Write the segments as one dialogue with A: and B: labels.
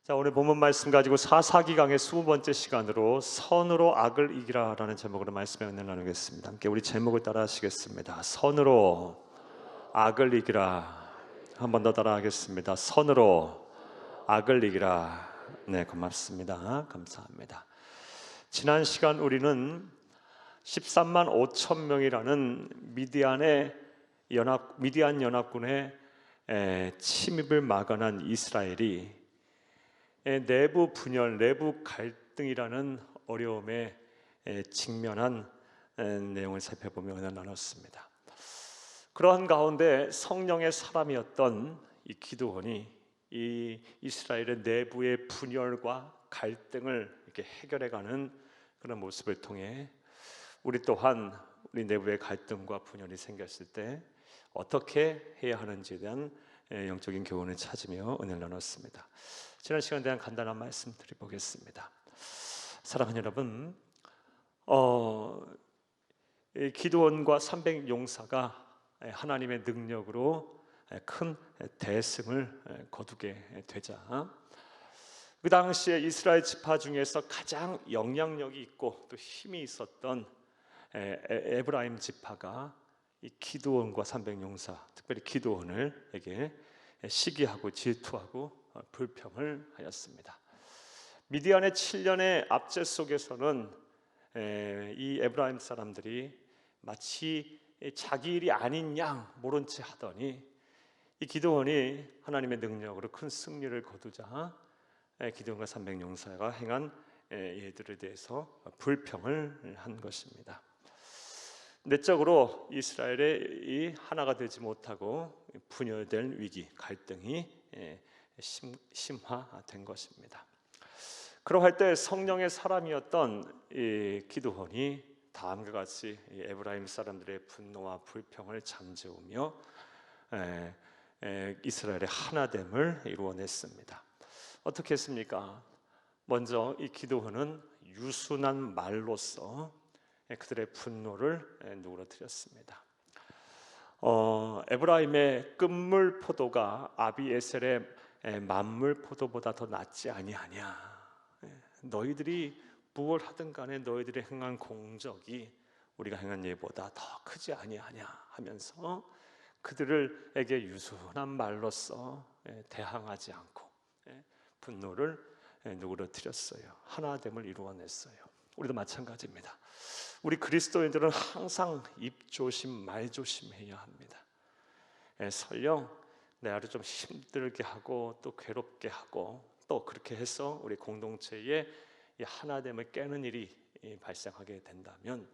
A: 자, 오늘 본문 말씀 가지고 사사기강의 20번째 시간으로 선으로 악을 이기라라는 제목으로 말씀의 은혜를 나누겠습니다. 함께 우리 제목을 따라 하시겠습니다. 선으로 악을 이기라. 한 번 더 따라 하겠습니다. 선으로 악을 이기라. 네, 고맙습니다. 감사합니다. 지난 시간 우리는 13만 5천 명이라는 미디안 연합군의 침입을 막아낸 이스라엘이 내부 분열, 내부 갈등이라는 어려움에 직면한 내용을 살펴보며 은혜를 나눴습니다. 그러한 가운데 성령의 사람이었던 이 기드온이 이 이스라엘의 내부의 분열과 갈등을 이렇게 해결해가는 그런 모습을 통해 우리 또한 우리 내부의 갈등과 분열이 생겼을 때 어떻게 해야 하는지에 대한 영적인 교훈을 찾으며 은혜를 나눴습니다. 지난 시간에 대한 간단한 말씀 드려보겠습니다. 사랑하는 여러분, 기드온과 300용사가 하나님의 능력으로 큰 대승을 거두게 되자 그 당시에 이스라엘 지파 중에서 가장 영향력이 있고 또 힘이 있었던 에브라임 지파가 이 기드온과 300용사, 특별히 기드온에게 시기하고 질투하고 불평을 하였습니다. 미디안의 7년의 압제 속에서는 이 에브라임 사람들이 마치 자기 일이 아닌 양 모른 채 하더니 이 기드온이 하나님의 능력으로 큰 승리를 거두자 기드온과 300용사가 행한 일들에 대해서 불평을 한 것입니다. 내적으로 이스라엘의 이 하나가 되지 못하고 분열된 위기, 갈등이 심화된 것입니다. 그러할 때 성령의 사람이었던 이 기드온이 다음과 같이 에브라임 사람들의 분노와 불평을 잠재우며 이스라엘의 하나됨을 이루어냈습니다. 어떻게 했습니까? 먼저 이 기드온은 유순한 말로써 그들의 분노를 누그러뜨렸습니다. 에브라임의 끝물 포도가 아비에셀의 만물 포도보다 더 낫지 아니하냐. 너희들이 무엇 하든 간에 너희들이 행한 공적이 우리가 행한 예보다 더 크지 아니하냐 하면서 그들에게 유순한 말로써 대항하지 않고 분노를 누그러뜨렸어요. 하나됨을 이루어냈어요. 우리도 마찬가지입니다. 우리 그리스도인들은 항상 입조심 말조심해야 합니다. 설령 내 하루 좀 힘들게 하고 또 괴롭게 하고 또 그렇게 해서 우리 공동체의 이 하나됨을 깨는 일이 발생하게 된다면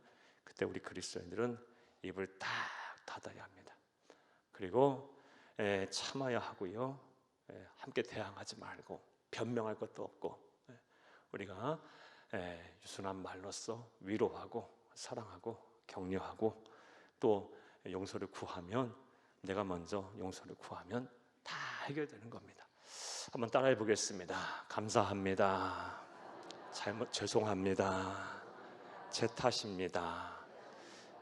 A: 그때 우리 그리스도인들은 입을 딱 닫아야 합니다. 그리고 참아야 하고요. 함께 대항하지 말고 변명할 것도 없고 우리가 유순한 말로써 위로하고 사랑하고 격려하고 또 용서를 구하면 내가 먼저 용서를 구하면 다 해결되는 겁니다. 한번 따라해 보겠습니다. 감사합니다. 죄송합니다. 제 탓입니다.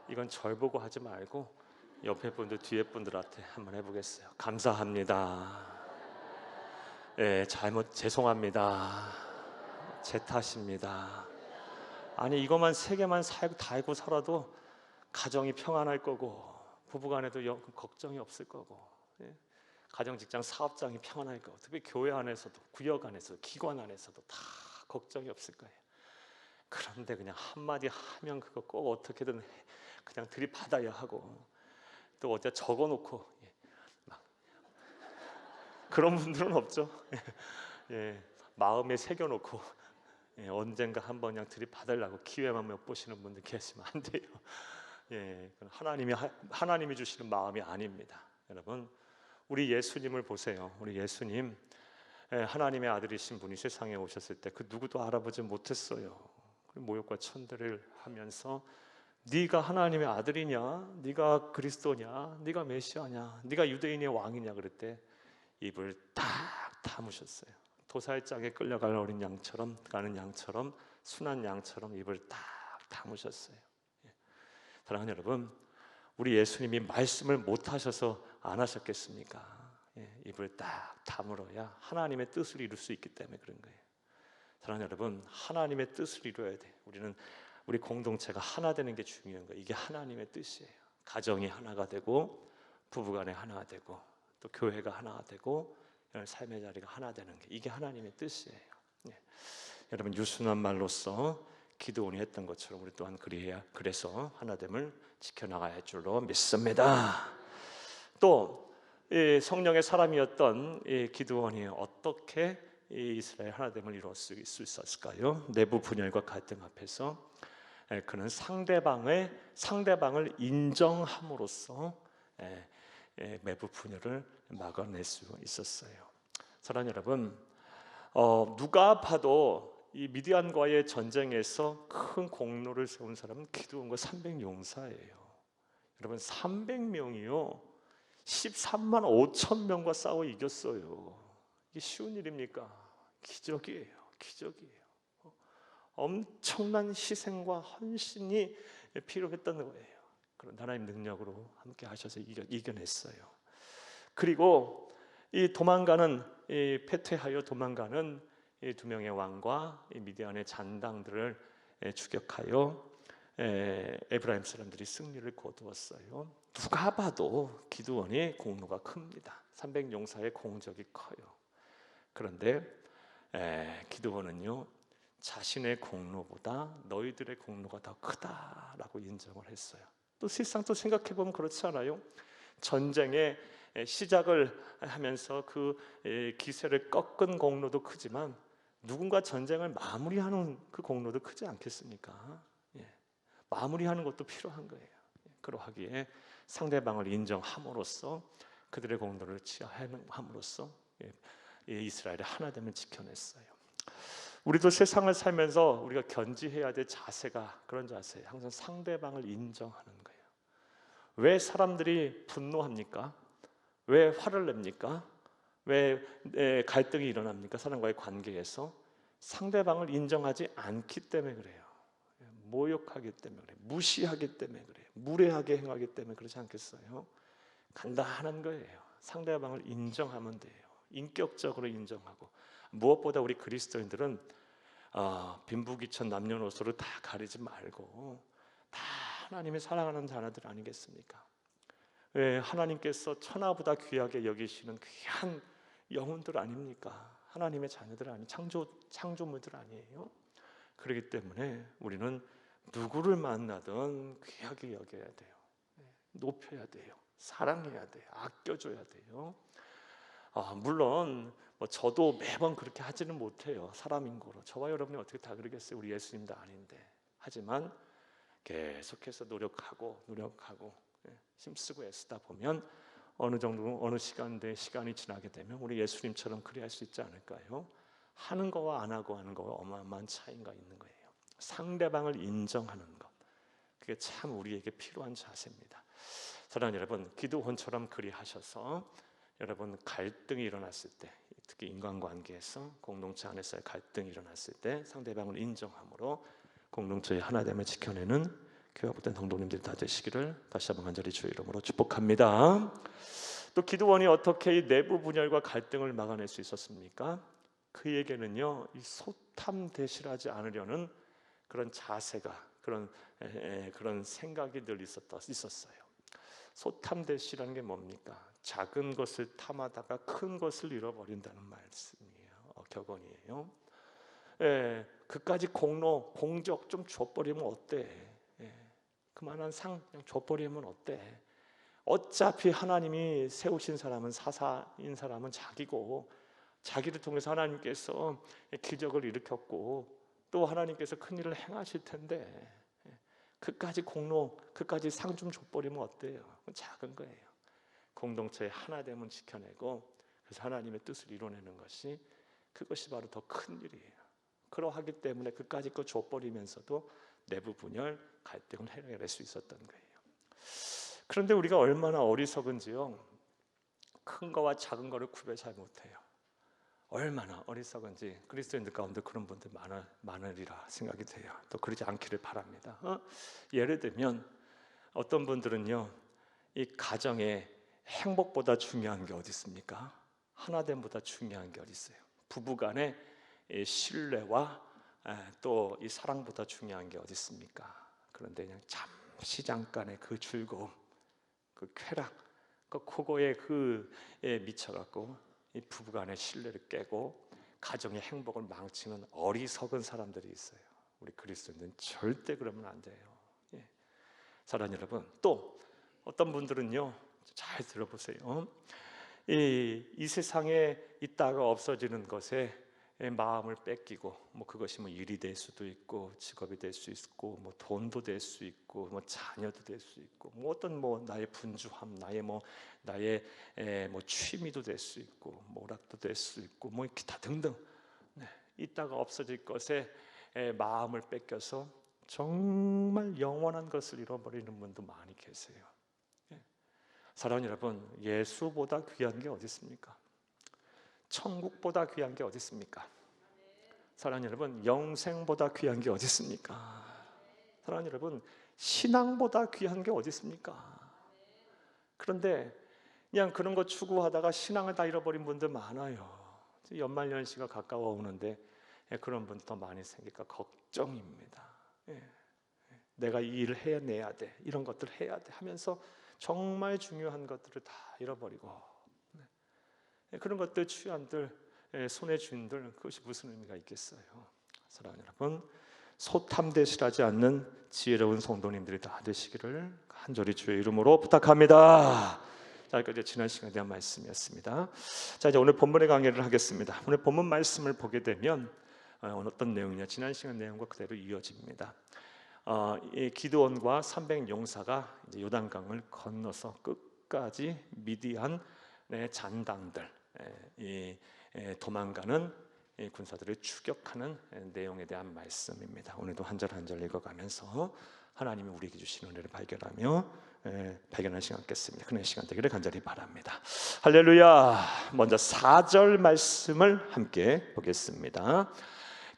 A: 이건 절 보고 하지 말고 옆에 분들 뒤에 분들한테 한번 해보겠어요. 감사합니다. 죄송합니다. 제 탓입니다. 아니 이것만 3개만 다 알고 살아도 가정이 평안할 거고 부부간에도 걱정이 없을 거고 가정, 직장, 사업장이 평안할 거고 특히 교회 안에서도 구역 안에서도 기관 안에서도 다 걱정이 없을 거예요. 그런데 그냥 한마디 하면 그거 꼭 어떻게든 그냥 들이받아야 하고 또 어디다 적어놓고 막 그런 분들은 없죠. 마음에 새겨놓고 언젠가 한번 그냥 들이받으려고 기회만 못 보시는 분들 계시면 안 돼요. 하나님이 주시는 마음이 아닙니다. 여러분, 우리 예수님을 보세요. 우리 예수님 하나님의 아들이신 분이 세상에 오셨을 때 그 누구도 알아보지 못했어요. 모욕과 천대를 하면서 네가 하나님의 아들이냐, 네가 그리스도냐, 네가 메시아냐, 네가 유대인의 왕이냐 그랬대 입을 딱 다무셨어요. 도살장에 끌려갈 어린 양처럼 가는 양처럼 순한 양처럼 입을 딱 다무셨어요. 사랑하는 여러분, 우리 예수님이 말씀을 못 하셔서 안 하셨겠습니까? 입을 딱 다물어야 하나님의 뜻을 이룰 수 있기 때문에 그런 거예요. 사랑하는 여러분, 하나님의 뜻을 이루어야 돼. 우리 공동체가 하나 되는 게 중요한 거예요. 이게 하나님의 뜻이에요. 가정이 하나가 되고, 부부간에 하나가 되고, 또 교회가 하나가 되고, 삶의 자리가 하나 되는 게 이게 하나님의 뜻이에요. 여러분, 유순한 말로써 기드온이 했던 것처럼 우리 또한 그래서 하나됨을 지켜나가야 할 줄로 믿습니다. 또 성령의 사람이었던 기드온이 어떻게 이스라엘 하나됨을 이룰 수 있었을까요? 내부 분열과 갈등 앞에서 그는 상대방을 인정함으로써 내부 분열을 막아낼 수 있었어요. 사랑하는 여러분, 누가 봐도 이 미디안과의 전쟁에서 큰 공로를 세운 사람은 기드온과 300용사예요. 여러분, 300명이요 13만 5천 명과 싸워 이겼어요. 이게 쉬운 일입니까? 기적이에요. 기적이에요. 엄청난 희생과 헌신이 필요했던 거예요. 그런 하나님 능력으로 함께 하셔서 이겨냈어요. 그리고 이 패퇴하여 도망가는 이 두 명의 왕과 이 미디안의 잔당들을 추격하여 에브라임 사람들이 승리를 거두었어요. 누가 봐도 기드온의 공로가 큽니다. 300용사의 공적이 커요. 그런데 기드온은요, 자신의 공로보다 너희들의 공로가 더 크다라고 인정을 했어요. 또 실상 또 생각해 보면 그렇지 않아요? 전쟁의 시작을 하면서 그 기세를 꺾은 공로도 크지만 누군가 전쟁을 마무리하는 그 공로도 크지 않겠습니까? 마무리하는 것도 필요한 거예요. 그러하기에 상대방을 인정함으로써 그들의 공로를 치하함으로써 이스라엘의 하나됨을 지켜냈어요. 우리도 세상을 살면서 우리가 견지해야 될 자세가 그런 자세예요. 항상 상대방을 인정하는 거예요. 왜 사람들이 분노합니까? 왜 화를 냅니까? 왜 갈등이 일어납니까? 사람과의 관계에서 상대방을 인정하지 않기 때문에 그래요. 모욕하기 때문에 그래요. 무시하기 때문에 그래요. 무례하게 행하기 때문에 그렇지 않겠어요? 간단한 거예요. 상대방을 인정하면 돼요. 인격적으로 인정하고, 무엇보다 우리 그리스도인들은 빈부귀천 남녀노소를 다 가리지 말고 다 하나님의 사랑하는 자녀들 아니겠습니까? 왜 하나님께서 천하보다 귀하게 여기시는 귀한 영혼들 아닙니까? 하나님의 자녀들 아니, 창조물들 아니에요? 그렇기 때문에 우리는 누구를 만나든 귀하게 여겨야 돼요. 높여야 돼요. 사랑해야 돼요. 아껴줘야 돼요. 물론 저도 매번 그렇게 하지는 못해요. 사람인 거로. 저와 여러분이 어떻게 다 그러겠어요? 우리 예수님도 아닌데. 하지만 계속해서 노력하고 힘쓰고 애쓰다 보면 어느 정도 어느 시간이 지나게 되면 우리 예수님처럼 그래야 할 수 있지 않을까요? 하는 거와 안 하고 하는 거와 어마어마한 차이가 있는 거예요. 상대방을 인정하는 것, 그게 참 우리에게 필요한 자세입니다. 사랑하는 여러분, 기드온처럼 그리하셔서 여러분 갈등이 일어났을 때, 특히 인간관계에서 공동체 안에서의 갈등이 일어났을 때 상대방을 인정함으로 공동체의 하나됨을 지켜내는 교회복된 성도님들 다 되시기를 다시 한번 간절히 주의 이름으로 축복합니다. 또 기드온이 어떻게 이 내부 분열과 갈등을 막아낼 수 있었습니까? 그에게는요, 이 소탐대실하지 않으려는 그런 자세가, 그런 생각이 늘 있었어요. 소탐대실하는 게 뭡니까? 작은 것을 탐하다가 큰 것을 잃어버린다는 말씀이에요. 격언이에요. 그까지 공적 좀 줘버리면 어때? 그만한 상 그냥 줘버리면 어때? 어차피 하나님이 세우신 사람은, 사사인 사람은 자기고, 자기를 통해서 하나님께서 기적을 일으켰고 또 하나님께서 큰 일을 행하실 텐데 그까지 그까지 상 좀 줘버리면 어때요? 작은 거예요. 공동체의 하나됨은 지켜내고, 그래서 하나님의 뜻을 이뤄내는 그것이 바로 더 큰 일이에요. 그러하기 때문에 그까지 거 줘버리면서도 내부 분열, 갈등을 해결할 수 있었던 거예요. 그런데 우리가 얼마나 어리석은지요, 큰 거와 작은 거를 구별 잘 못해요. 얼마나 어리석은지 그리스도인들 가운데 그런 분들 많으리라 생각이 돼요. 또 그러지 않기를 바랍니다. 예를 들면 어떤 분들은요, 이 가정에 행복보다 중요한 게 어디 있습니까? 하나됨보다 중요한 게 어디 있어요? 부부간의 이 신뢰와 또 이 사랑보다 중요한 게 어디 있습니까? 그런데 그냥 잠시 잠깐의 그 즐거움, 그 쾌락, 그거에 미쳐갖고 이 부부간의 신뢰를 깨고 가정의 행복을 망치는 어리석은 사람들이 있어요. 우리 그리스도인들은 절대 그러면 안 돼요. 예. 사랑하는 여러분, 또 어떤 분들은요, 잘 들어보세요. 이 세상에 있다가 없어지는 것에 마음을 뺏기고, 뭐 그것이 뭐 일이 될 수도 있고, 직업이 될 수 있고, 뭐 돈도 될 수 있고, 뭐 자녀도 될 수 있고, 뭐 어떤 뭐 나의 분주함, 나의 뭐 취미도 될 수 있고, 뭐 오락도 될 수 있고, 뭐 기타 등등. 네, 있다가 없어질 것에 마음을 뺏겨서 정말 영원한 것을 잃어버리는 분도 많이 계세요. 사랑하는 여러분, 예수보다 귀한 게 어디 있습니까? 천국보다 귀한 게 어디 있습니까? 사랑하는 여러분, 영생보다 귀한 게 어디 있습니까? 사랑하는 여러분, 신앙보다 귀한 게 어디 있습니까? 그런데 그냥 그런 거 추구하다가 신앙을 다 잃어버린 분들 많아요. 연말연시가 가까워 오는데 그런 분 더 많이 생길까 걱정입니다. 내가 이 일을 해내야 돼, 이런 것들 해야 돼 하면서 정말 중요한 것들을 다 잃어버리고, 그런 것들 취한들, 손에 쥔들, 그것이 무슨 의미가 있겠어요? 사랑하는 여러분, 소탐대실하지 않는 지혜로운 성도님들이 다 되시기를 간절히 주의 이름으로 부탁합니다. 자, 여기까지 지난 시간에 대한 말씀이었습니다. 자, 이제 오늘 본문의 강의를 하겠습니다. 오늘 본문 말씀을 보게 되면 어떤 내용이냐, 지난 시간 내용과 그대로 이어집니다. 이 기드온과 300용사가 이제 요단강을 건너서 끝까지 미디안의 잔당들, 도망가는 군사들을 추격하는 내용에 대한 말씀입니다. 오늘도 한 절 한 절 읽어가면서 하나님이 우리에게 주신 은혜를 발견하는 시간 갖겠습니다. 그런 시간 되기를 간절히 바랍니다. 할렐루야. 먼저 4절 말씀을 함께 보겠습니다.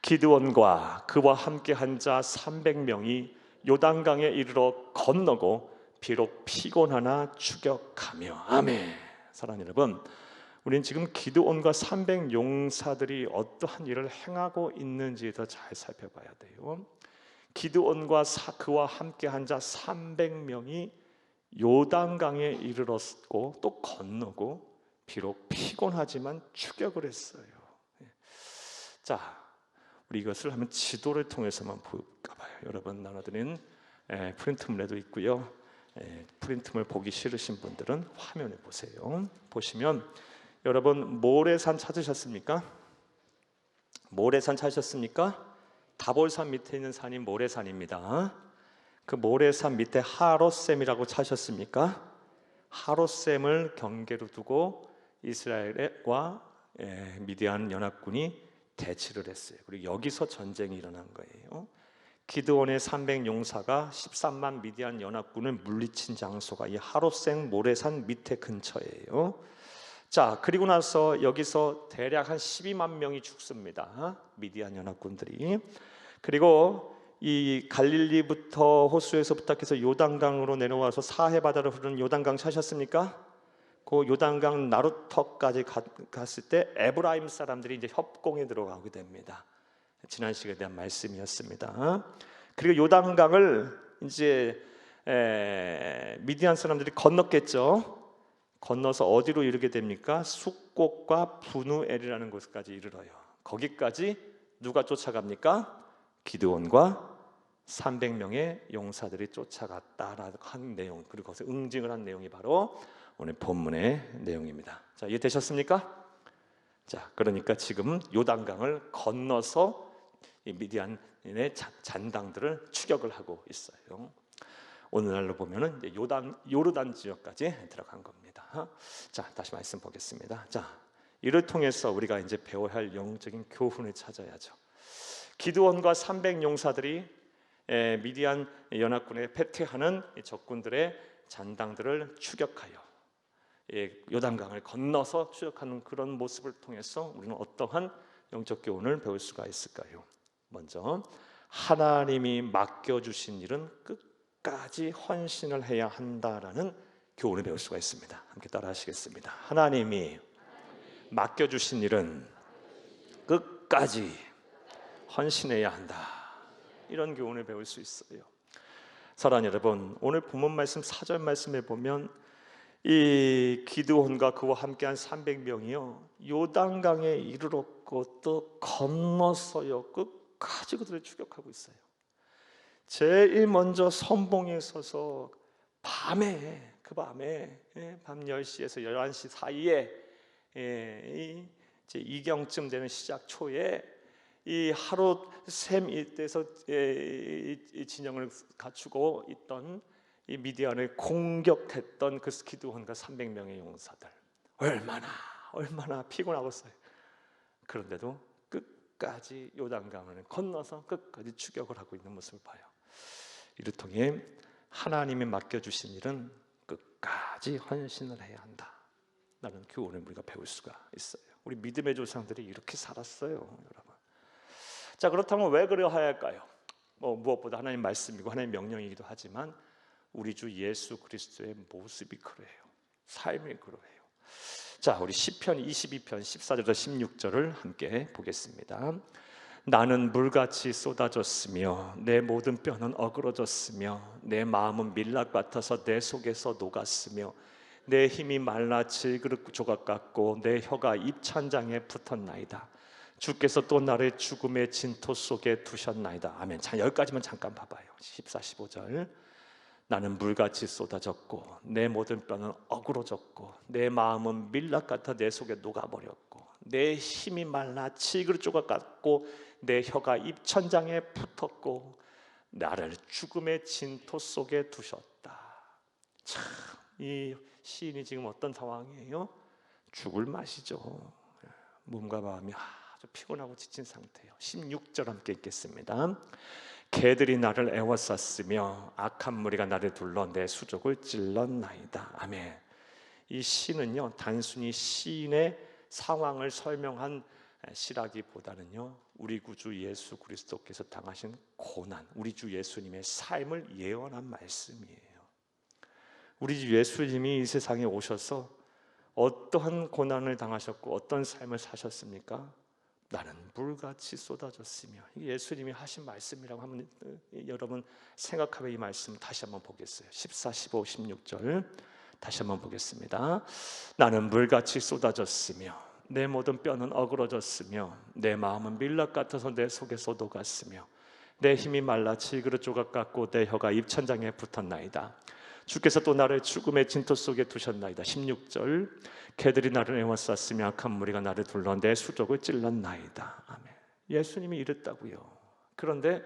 A: 기드온과 그와 함께 한 자 300명이 요단강에 이르러 건너고 비록 피곤하나 추격하며. 아멘. 사랑하는 여러분, 우리는 지금 기드온과 300용사들이 어떠한 일을 행하고 있는지 더 잘 살펴봐야 돼요. 기드온과 그와 함께 한 자 300명이 요단강에 이르렀고 또 건너고 비록 피곤하지만 추격을 했어요. 자, 우리 이것을 한번 지도를 통해서만 볼까 봐요. 여러분 나눠드린 프린트물에도 있고요. 프린트물 보기 싫으신 분들은 화면에 보세요. 보시면 여러분 모래산 찾으셨습니까? 모래산 찾으셨습니까? 다볼산 밑에 있는 산이 모래산입니다. 그 모래산 밑에 하롯셈이라고 찾으셨습니까? 하롯셈을 경계로 두고 이스라엘과 미디안 연합군이 대치를 했어요. 그리고 여기서 전쟁이 일어난 거예요. 기드온의 300용사가 13만 미디안 연합군을 물리친 장소가 이 하롯셈 모래산 밑에 근처예요. 자, 그리고 나서 여기서 대략 한 12만 명이 죽습니다. 미디안 연합군들이. 그리고 이 갈릴리부터 호수에서부터 해서 요단강으로 내려와서 사해 바다로 흐르는 요단강 찾으셨습니까? 그 요단강 나루터까지 갔을 때 에브라임 사람들이 이제 협공에 들어가게 됩니다. 지난 시간에 대한 말씀이었습니다. 그리고 요단강을 이제 미디안 사람들이 건넜겠죠. 건너서 어디로 이르게 됩니까? 숫곳과 브누엘이라는 곳까지 이르러요. 거기까지 누가 쫓아갑니까? 기드온과 300명의 용사들이 쫓아갔다라고 한 내용, 그리고 거기서 응징을 한 내용이 바로 오늘 본문의 내용입니다. 자, 이해되셨습니까? 자, 그러니까 지금 요단강을 건너서 이 미디안의 잔당들을 추격을 하고 있어요. 오늘날로 보면은 이제 요르단 지역까지 들어간 겁니다. 자, 다시 말씀 보겠습니다. 자, 이를 통해서 우리가 이제 배워야 할 영적인 교훈을 찾아야죠. 기드온과 300용사들이 미디안 연합군에 패퇴하는 적군들의 잔당들을 추격하여 요단강을 건너서 추격하는 그런 모습을 통해서 우리는 어떠한 영적 교훈을 배울 수가 있을까요? 먼저 하나님이 맡겨주신 일은 끝까지 헌신을 해야 한다라는 교훈을 배울 수가 있습니다. 함께 따라 하시겠습니다. 하나님이 맡겨주신 일은 끝까지 헌신해야 한다. 이런 교훈을 배울 수 있어요. 사랑하는 여러분, 오늘 본문 말씀 4절 말씀에 보면 이 기드온과 그와 함께한 300명이요 요단강에 이르렀고 또 건너서요 끝까지 그들을 추격하고 있어요. 제일 먼저 선봉에 서서 밤 10시에서 11시 사이에 이제 이경쯤 되는 시작 초에 이 하루 샘 일대에서 이 진영을 갖추고 있던 이 미디안을 공격했던 그 기드온과 300명의 용사들, 얼마나 피곤하겠어요. 그런데도 끝까지 요단강을 건너서 끝까지 추격을 하고 있는 모습을 봐요. 이를 통해 하나님이 맡겨주신 일은 끝까지 헌신을 해야 한다 라는 교훈을 우리가 배울 수가 있어요. 우리 믿음의 조상들이 이렇게 살았어요, 여러분. 자, 그렇다면 왜 그래야 할까요? 무엇보다 하나님 말씀이고 하나님 명령이기도 하지만 우리 주 예수 그리스도의 모습이 그래요. 삶이 그래요. 자, 우리 시편 22편 14절에서 16절을 함께 보겠습니다. 나는 물같이 쏟아졌으며 내 모든 뼈는 어그러졌으며 내 마음은 밀랍 같아서 내 속에서 녹았으며 내 힘이 말라 질그릇 조각 같고 내 혀가 입천장에 붙었나이다. 주께서 또 나를 죽음의 진토 속에 두셨나이다. 아멘. 자, 여기까지만 잠깐 봐봐요. 14, 15절. 나는 물같이 쏟아졌고 내 모든 뼈는 어그러졌고 내 마음은 밀랍 같아 내 속에 녹아버렸고 내 힘이 말라 질그릇 조각 같고 내 혀가 입천장에 붙었고 나를 죽음의 진토 속에 두셨다. 참, 이 시인이 지금 어떤 상황이에요? 죽을 맛이죠. 몸과 마음이 아주 피곤하고 지친 상태예요. 16절 함께 읽겠습니다. 개들이 나를 애워쌌으며 악한 무리가 나를 둘러 내 수족을 찔렀나이다. 아멘. 이 시는요 단순히 시인의 상황을 설명한 시라기보다는요 우리 구주 예수 그리스도께서 당하신 고난, 우리 주 예수님의 삶을 예언한 말씀이에요. 우리 주 예수님이 이 세상에 오셔서 어떠한 고난을 당하셨고 어떤 삶을 사셨습니까? 나는 물같이 쏟아졌으며, 이게 예수님이 하신 말씀이라고 하면 여러분 생각하면 이 말씀 다시 한번 보겠어요. 14, 15, 16절 다시 한번 보겠습니다. 나는 물같이 쏟아졌으며 내 모든 뼈는 어그러졌으며 내 마음은 밀랍 같아서 내 속에서 녹았으며 내 힘이 말라 질그릇 조각 같고 내 혀가 입천장에 붙었나이다. 주께서 또 나를 죽음의 진토 속에 두셨나이다. 16절. 개들이 나를 애워쌌으며 악한 무리가 나를 둘러 내 수족을 찔렀나이다. 아멘. 예수님이 이랬다고요. 그런데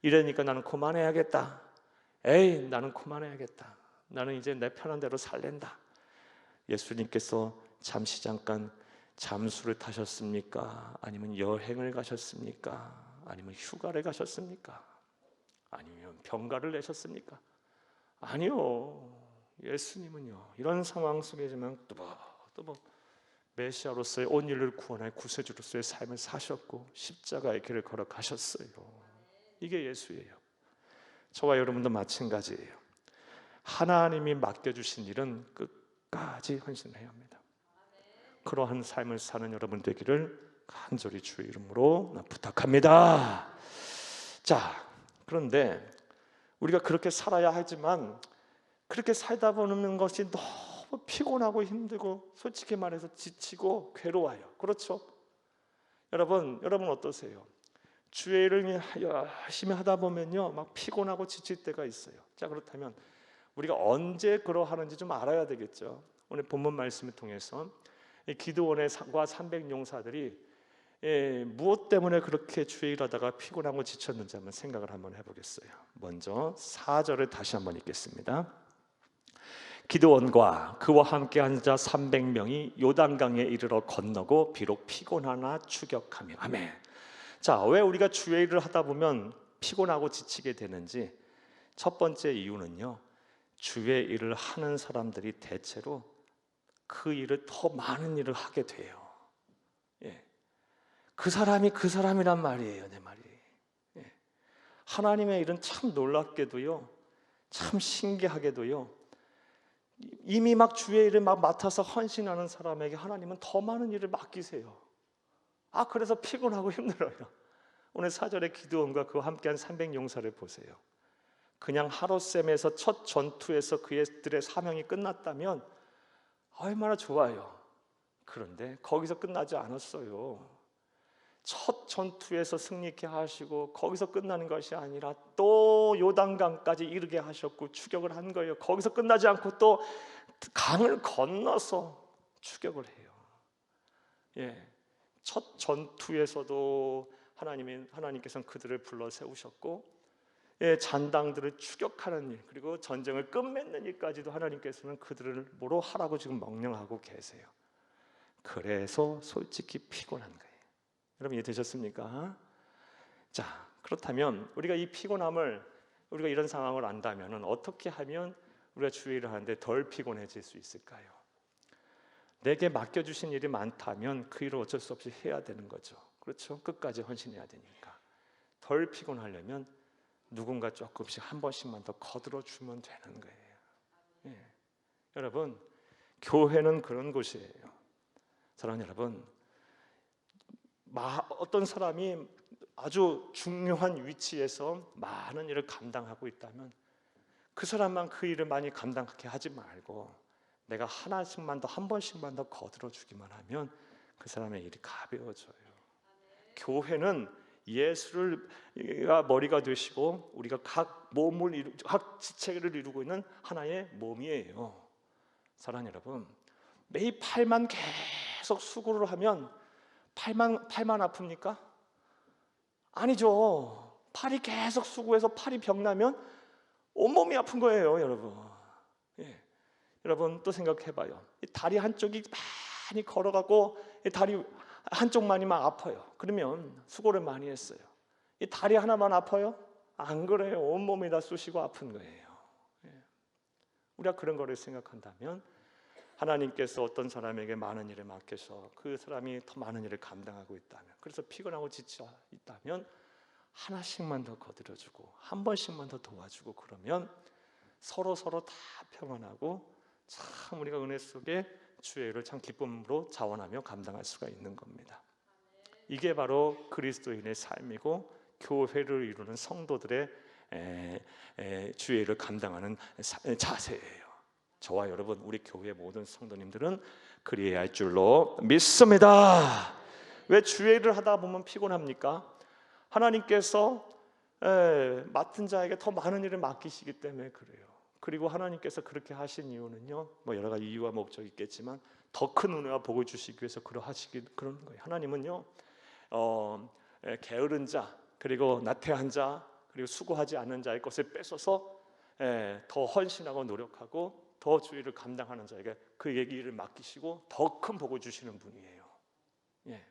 A: 이러니까 나는 그만해야겠다. 나는 그만해야겠다. 나는 이제 내 편한 대로 살랜다. 예수님께서 잠깐 잠수를 타셨습니까? 아니면 여행을 가셨습니까? 아니면 휴가를 가셨습니까? 아니면 병가를 내셨습니까? 아니요. 예수님은요 이런 상황 속에지만 또뭐 메시아로서의 온 인류를 구원할 구세주로서의 삶을 사셨고 십자가의 길을 걸어가셨어요. 이게 예수예요. 저와 여러분도 마찬가지예요. 하나님이 맡겨주신 일은 끝까지 헌신해야 합니다. 그러한 삶을 사는 여러분 되기를 간절히 주의 이름으로 부탁합니다. 자, 그런데 우리가 그렇게 살아야 하지만 그렇게 살다 보는 것이 너무 피곤하고 힘들고 솔직히 말해서 지치고 괴로워요. 그렇죠? 여러분 어떠세요? 주의 일을 열심히 하다 보면요 막 피곤하고 지칠 때가 있어요. 자, 그렇다면 우리가 언제 그러하는지 좀 알아야 되겠죠. 오늘 본문 말씀을 통해서 기드온의 300용사들이 무엇 때문에 그렇게 주의 일을 하다가 피곤하고 지쳤는지 한번 생각을 한번 해보겠어요. 먼저 4절을 다시 한번 읽겠습니다. 기드온과 그와 함께 한 자 300명이 요단강에 이르러 건너고 비록 피곤하나 추격하며. 아멘. 자, 왜 우리가 주의 일을 하다 보면 피곤하고 지치게 되는지 첫 번째 이유는요 주의 일을 하는 사람들이 대체로 그 일을 더 많은 일을 하게 돼요. 그 사람이 그 사람이란 말이에요. 내 말이. 하나님의 일은 참 놀랍게도요 참 신기하게도요 이미 막 주의 일을 막 맡아서 헌신하는 사람에게 하나님은 더 많은 일을 맡기세요. 그래서 피곤하고 힘들어요. 오늘 4절에 기드온과 그와 함께한 300용사를 보세요. 그냥 하룻셈에서 첫 전투에서 그들의 사명이 끝났다면 얼마나 좋아요. 그런데 거기서 끝나지 않았어요. 첫 전투에서 승리케 하시고 거기서 끝나는 것이 아니라 또 요단강까지 이르게 하셨고 추격을 한 거예요. 거기서 끝나지 않고 또 강을 건너서 추격을 해요. 예, 첫 전투에서도 하나님께서는 그들을 불러 세우셨고, 잔당들을 추격하는 일, 그리고 전쟁을 끝맺는 일까지도 하나님께서는 그들을 뭐로 하라고 지금 명령하고 계세요. 그래서 솔직히 피곤한 거예요. 여러분 이해되셨습니까? 자, 그렇다면 우리가 이 피곤함을, 우리가 이런 상황을 안다면 어떻게 하면 우리가 주의 일을 하는데 덜 피곤해질 수 있을까요? 내게 맡겨주신 일이 많다면 그 일을 어쩔 수 없이 해야 되는 거죠. 그렇죠? 끝까지 헌신해야 되니까. 덜 피곤하려면 누군가 조금씩 한 번씩만 더 거들어주면 되는 거예요. 예. 여러분, 교회는 그런 곳이에요. 사랑하는 여러분, 어떤 사람이 아주 중요한 위치에서 많은 일을 감당하고 있다면 그 사람만 그 일을 많이 감당하게 하지 말고 내가 하나씩만 더, 한 번씩만 더 거들어주기만 하면 그 사람의 일이 가벼워져요. 교회는 예수가 머리가 되시고 우리가 각 지체를 이루고 있는 하나의 몸이에요. 사랑하는 여러분, 매일 팔만 계속 수고를 하면 팔만 아픕니까? 아니죠. 팔이 계속 수고해서 팔이 병나면 온몸이 아픈 거예요, 여러분. 예. 여러분 또 생각해봐요. 다리 한쪽이 많이 걸어가고 다리 한쪽만이 막 아파요. 그러면 수고를 많이 했어요. 이 다리 하나만 아파요? 안 그래요. 온몸이 다 쑤시고 아픈 거예요. 예. 우리가 그런 거를 생각한다면 하나님께서 어떤 사람에게 많은 일을 맡겨서 그 사람이 더 많은 일을 감당하고 있다면, 그래서 피곤하고 지쳐 있다면 하나씩만 더 거들어주고 한 번씩만 더 도와주고, 그러면 서로 다 평안하고 참 우리가 은혜 속에 주의 일을 참 기쁨으로 자원하며 감당할 수가 있는 겁니다. 이게 바로 그리스도인의 삶이고 교회를 이루는 성도들의 주의 일을 감당하는 자세예요. 저와 여러분, 우리 교회 모든 성도님들은 그리해야 할 줄로 믿습니다. 왜 주의 일을 하다 보면 피곤합니까? 하나님께서 맡은 자에게 더 많은 일을 맡기시기 때문에 그래요. 그리고 하나님께서 그렇게 하신 이유는요, 뭐 여러 가지 이유와 목적이 있겠지만 더 큰 은혜와 복을 주시기 위해서 그런 거예요. 하나님은요, 게으른 자, 그리고 나태한 자, 그리고 수고하지 않는 자의 것을 뺏어서 더 헌신하고 노력하고 더 주의를 감당하는 자에게 그에게 일을 맡기시고 더 큰 복을 주시는 분이에요. 예,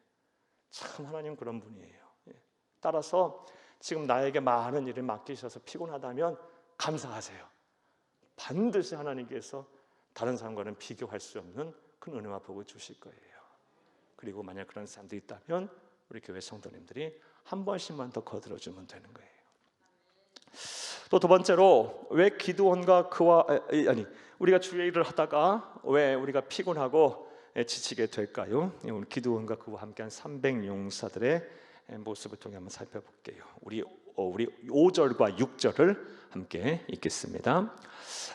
A: 참 하나님 그런 분이에요. 예. 따라서 지금 나에게 많은 일을 맡기셔서 피곤하다면 감사하세요. 반드시 하나님께서 다른 사람과는 비교할 수 없는 큰 은혜와 복을 주실 거예요. 그리고 만약 그런 사람들이 있다면 우리 교회 성도님들이 한 번씩만 더 거들어주면 되는 거예요. 또 두 번째로, 왜 기드온과 우리가 주의 일을 하다가 왜 우리가 피곤하고 지치게 될까요? 오늘 기드온과 그와 함께한 300용사들의 모습을 통해 한번 살펴볼게요. 우리 5절과 6절을 함께 읽겠습니다.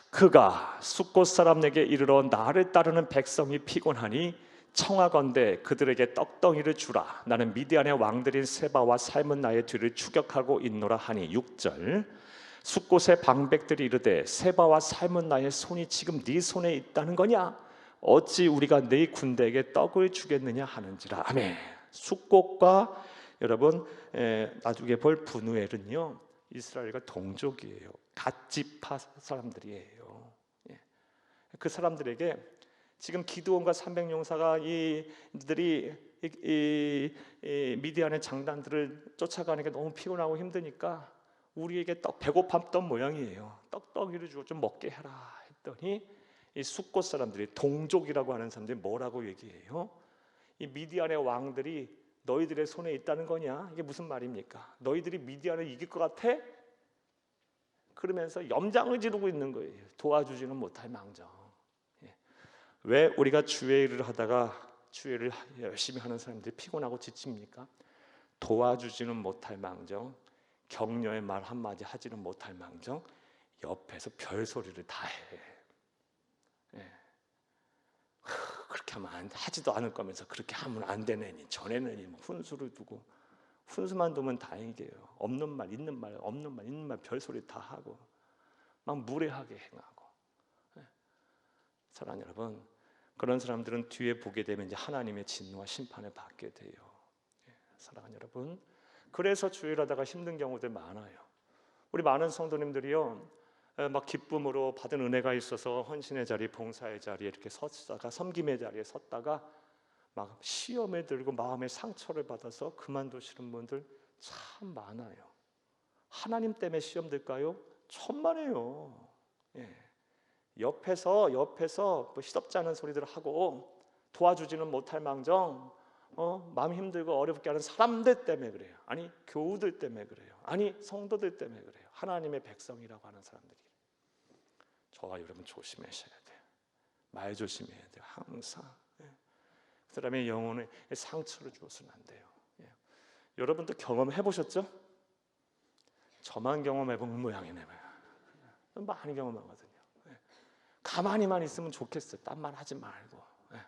A: 그가 숫곳 사람에게 이르러 나를 따르는 백성이 피곤하니 청하건대 그들에게 떡덩이를 주라. 나는 미디안의 왕들인 세바와 살문나의 뒤를 추격하고 있노라 하니. 6절, 숫곳의 방백들이 이르되 세바와 살문나의 손이 지금 네 손에 있다는 거냐? 어찌 우리가 네 군대에게 떡을 주겠느냐 하는지라. 아멘. 숫곳과 여러분 나중에 볼 분우엘은요, 이스라엘과 동족이에요. 갓지파 사람들이에요. 그 사람들에게 지금 기드온과 300용사가 이들이 미디안의 장단들을 쫓아가는 게 너무 피곤하고 힘드니까 우리에게 배고팠던 모양이에요. 떡덩이를 주고 좀 먹게 해라 했더니 이 숫곳 사람들이, 동족이라고 하는 사람들이 뭐라고 얘기해요? 이 미디안의 왕들이 너희들의 손에 있다는 거냐? 이게 무슨 말입니까? 너희들이 미디안을 이길 것 같아? 그러면서 염장을 지르고 있는 거예요. 도와주지는 못할 망정. 왜 우리가 주의 일을 하다가 주의 일을 열심히 하는 사람들이 피곤하고 지칩니까? 도와주지는 못할 망정, 격려의 말 한마디 하지는 못할 망정 옆에서 별소리를 다 해. 예. 그렇게 하면 하지도 않을 거면서 그렇게 하면 안 되느니 전에는 뭐 훈수를 두고, 훈수만 두면 다행이에요. 없는 말 있는 말, 없는 말 있는 말 별소리 다 하고 막 무례하게 행하고. 예. 사랑하는 여러분, 그런 사람들은 뒤에 보게 되면 이제 하나님의 진노와 심판을 받게 돼요. 예. 사랑하는 여러분, 그래서 주일하다가 힘든 경우들 많아요. 우리 많은 성도님들이요, 막 기쁨으로 받은 은혜가 있어서 헌신의 자리, 봉사의 자리에 이렇게 섰다가, 섬김의 자리에 섰다가 막 시험에 들고 마음의 상처를 받아서 그만두시는 분들 참 많아요. 하나님 때문에 시험 들까요? 천만에요. 예. 옆에서 뭐 시덥지 않은 소리들을 하고 도와주지는 못할 망정 마음 힘들고 어렵게 하는 사람들 때문에 그래요. 아니 교우들 때문에 그래요. 아니 성도들 때문에 그래요. 하나님의 백성이라고 하는 사람들이. 저와 여러분 조심하셔야 돼요. 말 조심해야 돼요. 항상. 예. 그 사람의 영혼에 상처를 주어서는 안 돼요. 예. 여러분도 경험해 보셨죠? 저만 경험해 본 모양이네요. 많이 경험하거든요. 예. 가만히만 있으면 좋겠어요. 딴 말 하지 말고. 예.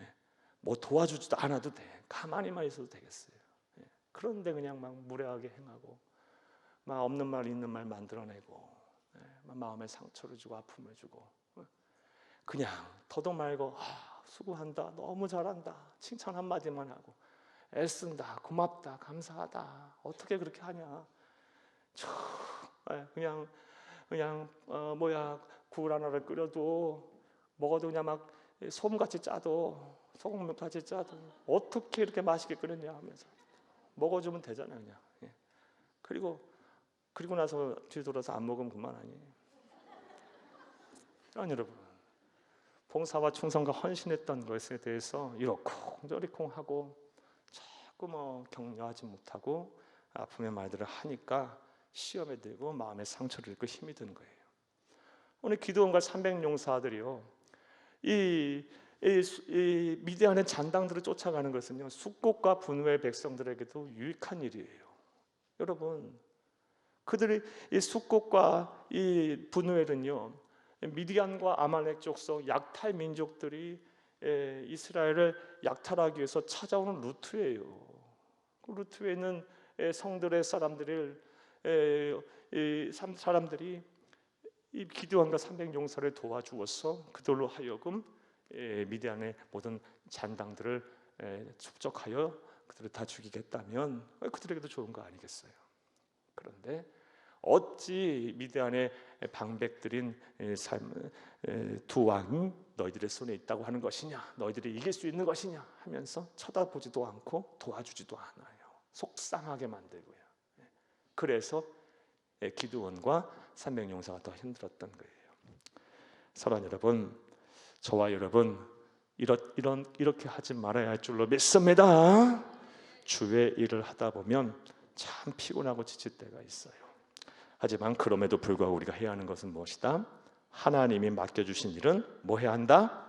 A: 예. 뭐 도와주지도 않아도 돼. 가만히만 있어도 되겠어요. 예. 그런데 그냥 막 무례하게 행하고 막 없는 말 있는 말 만들어내고 마음에 상처를 주고 아픔을 주고 그냥 더도 말고 수고한다, 너무 잘한다, 칭찬 한마디만 하고 애쓴다, 고맙다, 감사하다, 어떻게 그렇게 하냐, 그냥 굴 하나를 끓여도 먹어도 그냥 막 소금같이 짜도 소금같이 짜도 어떻게 이렇게 맛있게 끓였냐 하면서 먹어주면 되잖아요. 그냥. 예. 그리고 나서 뒤돌아서 안 먹으면 그만 아니에요. 여러분, 봉사와 충성과 헌신했던 것에 대해서 이러쿵저러쿵하고 자꾸 뭐 격려하지 못하고 아픔의 말들을 하니까 시험에 들고 마음의 상처를 입고 힘이 드는 거예요. 오늘 기드온과 300용사들이요, 이 미디안의 잔당들을 쫓아가는 것은요, 숙곡과 분노의 백성들에게도 유익한 일이에요. 여러분, 그들의 이 숙곡과 이 분노엘은요, 미디안과 아말렉 족속 약탈 민족들이 이스라엘을 약탈하기 위해서 찾아오는 루트예요. 그 루트에 있는 성들의 사람들이 이 기드온과 300용사를 도와주어서 그들로 하여금 미디안의 모든 잔당들을 축적하여 그들을 다 죽이겠다면 그들에게도 좋은 거 아니겠어요? 그런데 어찌 미디안의 방백들인 두 왕이 너희들의 손에 있다고 하는 것이냐, 너희들이 이길 수 있는 것이냐 하면서 쳐다보지도 않고 도와주지도 않아요. 속상하게 만들고요. 그래서 기드온과 300용사가 더 힘들었던 거예요. 사랑하는 여러분, 저와 여러분 이렇게 하지 말아야 할 줄로 믿습니다. 주의 일을 하다 보면 참 피곤하고 지칠 때가 있어요. 하지만 그럼에도 불구하고 우리가 해야 하는 것은 무엇이다? 하나님이 맡겨주신 일은 뭐 해야 한다?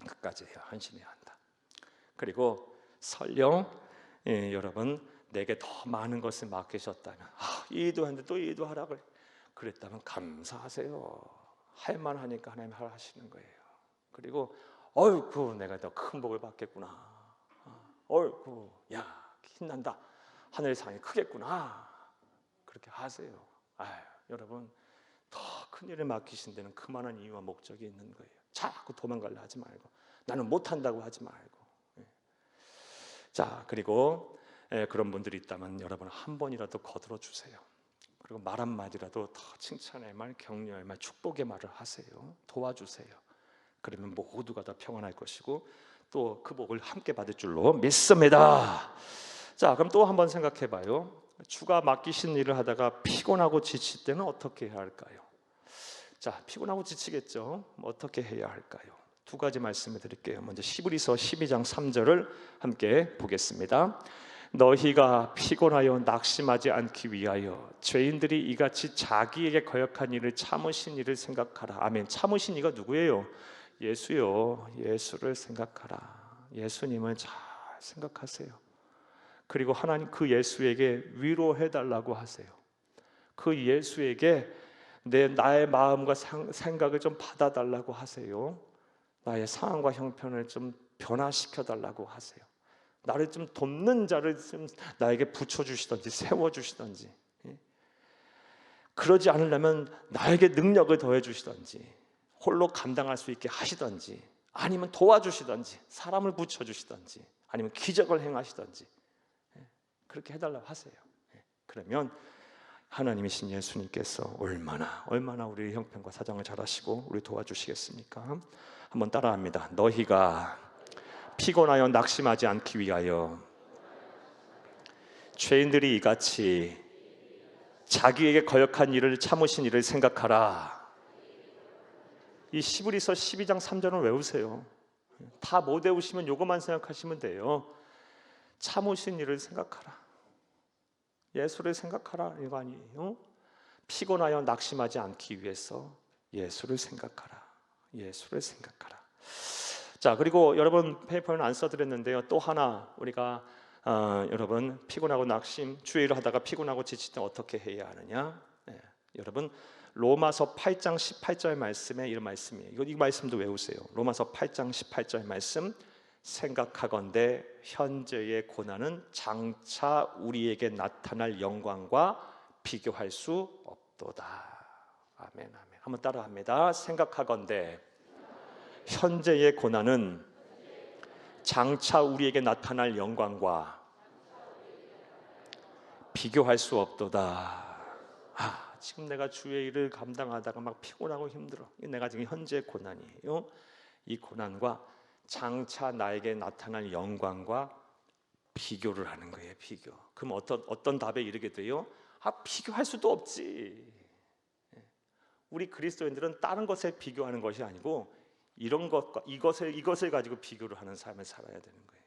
A: 끝까지 해야, 헌신해야 한다. 그리고 설령 여러분 내게 더 많은 것을 맡기셨다면 이 일도 하는데 또 이 일도 하라고 그랬다면 감사하세요. 할 만하니까 하나님 하시는 거예요. 그리고 어이구 내가 더 큰 복을 받겠구나. 어이구 야 힘난다. 하늘의 상이 크겠구나. 그렇게 하세요. 여러분 더 큰 일을 맡기신 데는 그만한 이유와 목적이 있는 거예요. 자꾸 도망가려 하지 말고 나는 못한다고 하지 말고. 자, 그리고 그런 분들이 있다면 여러분 한 번이라도 거들어 주세요. 그리고 말 한마디라도 더 칭찬의 말, 격려의 말, 축복의 말을 하세요. 도와주세요. 그러면 모두가 다 평안할 것이고 또 그 복을 함께 받을 줄로 믿습니다. 자, 그럼 또 한번 생각해 봐요. 주가 맡기신 일을 하다가 피곤하고 지칠 때는 어떻게 해야 할까요? 자, 피곤하고 지치겠죠. 어떻게 해야 할까요? 두 가지 말씀을 드릴게요. 먼저 히브리서 12장 3절을 함께 보겠습니다. 너희가 피곤하여 낙심하지 않기 위하여 죄인들이 이같이 자기에게 거역한 일을 참으신 이를 생각하라. 아멘. 참으신 이가 누구예요? 예수요, 예수를 생각하라. 예수님을 잘 생각하세요. 그리고 하나님 그 예수에게 위로해 달라고 하세요. 그 예수에게 나의 마음과 생각을 좀 받아달라고 하세요. 나의 상황과 형편을 좀 변화시켜 달라고 하세요. 나를 좀 돕는 자를 좀 나에게 붙여주시든지 세워주시든지, 그러지 않으려면 나에게 능력을 더해 주시든지 홀로 감당할 수 있게 하시든지, 아니면 도와주시든지 사람을 붙여주시든지, 아니면 기적을 행하시든지 그렇게 해달라고 하세요. 그러면 하나님이신 예수님께서 얼마나 우리의 형편과 사정을 잘 아시고 우리 도와주시겠습니까? 한번 따라합니다. 너희가 피곤하여 낙심하지 않기 위하여 죄인들이 이같이 자기에게 거역한 일을 참으신 일을 생각하라. 이 시브리서 12장 3절을 외우세요. 다 못 외우시면 이것만 생각하시면 돼요. 참으신 일을 생각하라. 예수를 생각하라 이거 아니에요? 피곤하여 낙심하지 않기 위해서 예수를 생각하라. 예수를 생각하라. 자, 그리고 여러분 페이퍼는 안 써드렸는데요. 또 하나 우리가 여러분 피곤하고 주의 일을 하다가 피곤하고 지칠 때 어떻게 해야 하느냐? 여러분 로마서 8장 18절 말씀에 이런 말씀이에요. 이 말씀도 외우세요. 로마서 8장 18절 말씀. 생각하건대 현재의 고난은 장차 우리에게 나타날 영광과 비교할 수 없도다. 아멘, 아멘. 한번 따라합니다. 생각하건대 현재의 고난은 장차 우리에게 나타날 영광과 비교할 수 없도다. 지금 내가 주의 일을 감당하다가 막 피곤하고 힘들어. 내가 지금 현재 고난이에요. 이 고난과 장차 나에게 나타날 영광과 비교를 하는 거예요. 비교. 그럼 어떤 답에 이르게 돼요? 비교할 수도 없지. 우리 그리스도인들은 다른 것에 비교하는 것이 아니고 이런 것과 이것을 가지고 비교를 하는 삶을 살아야 되는 거예요.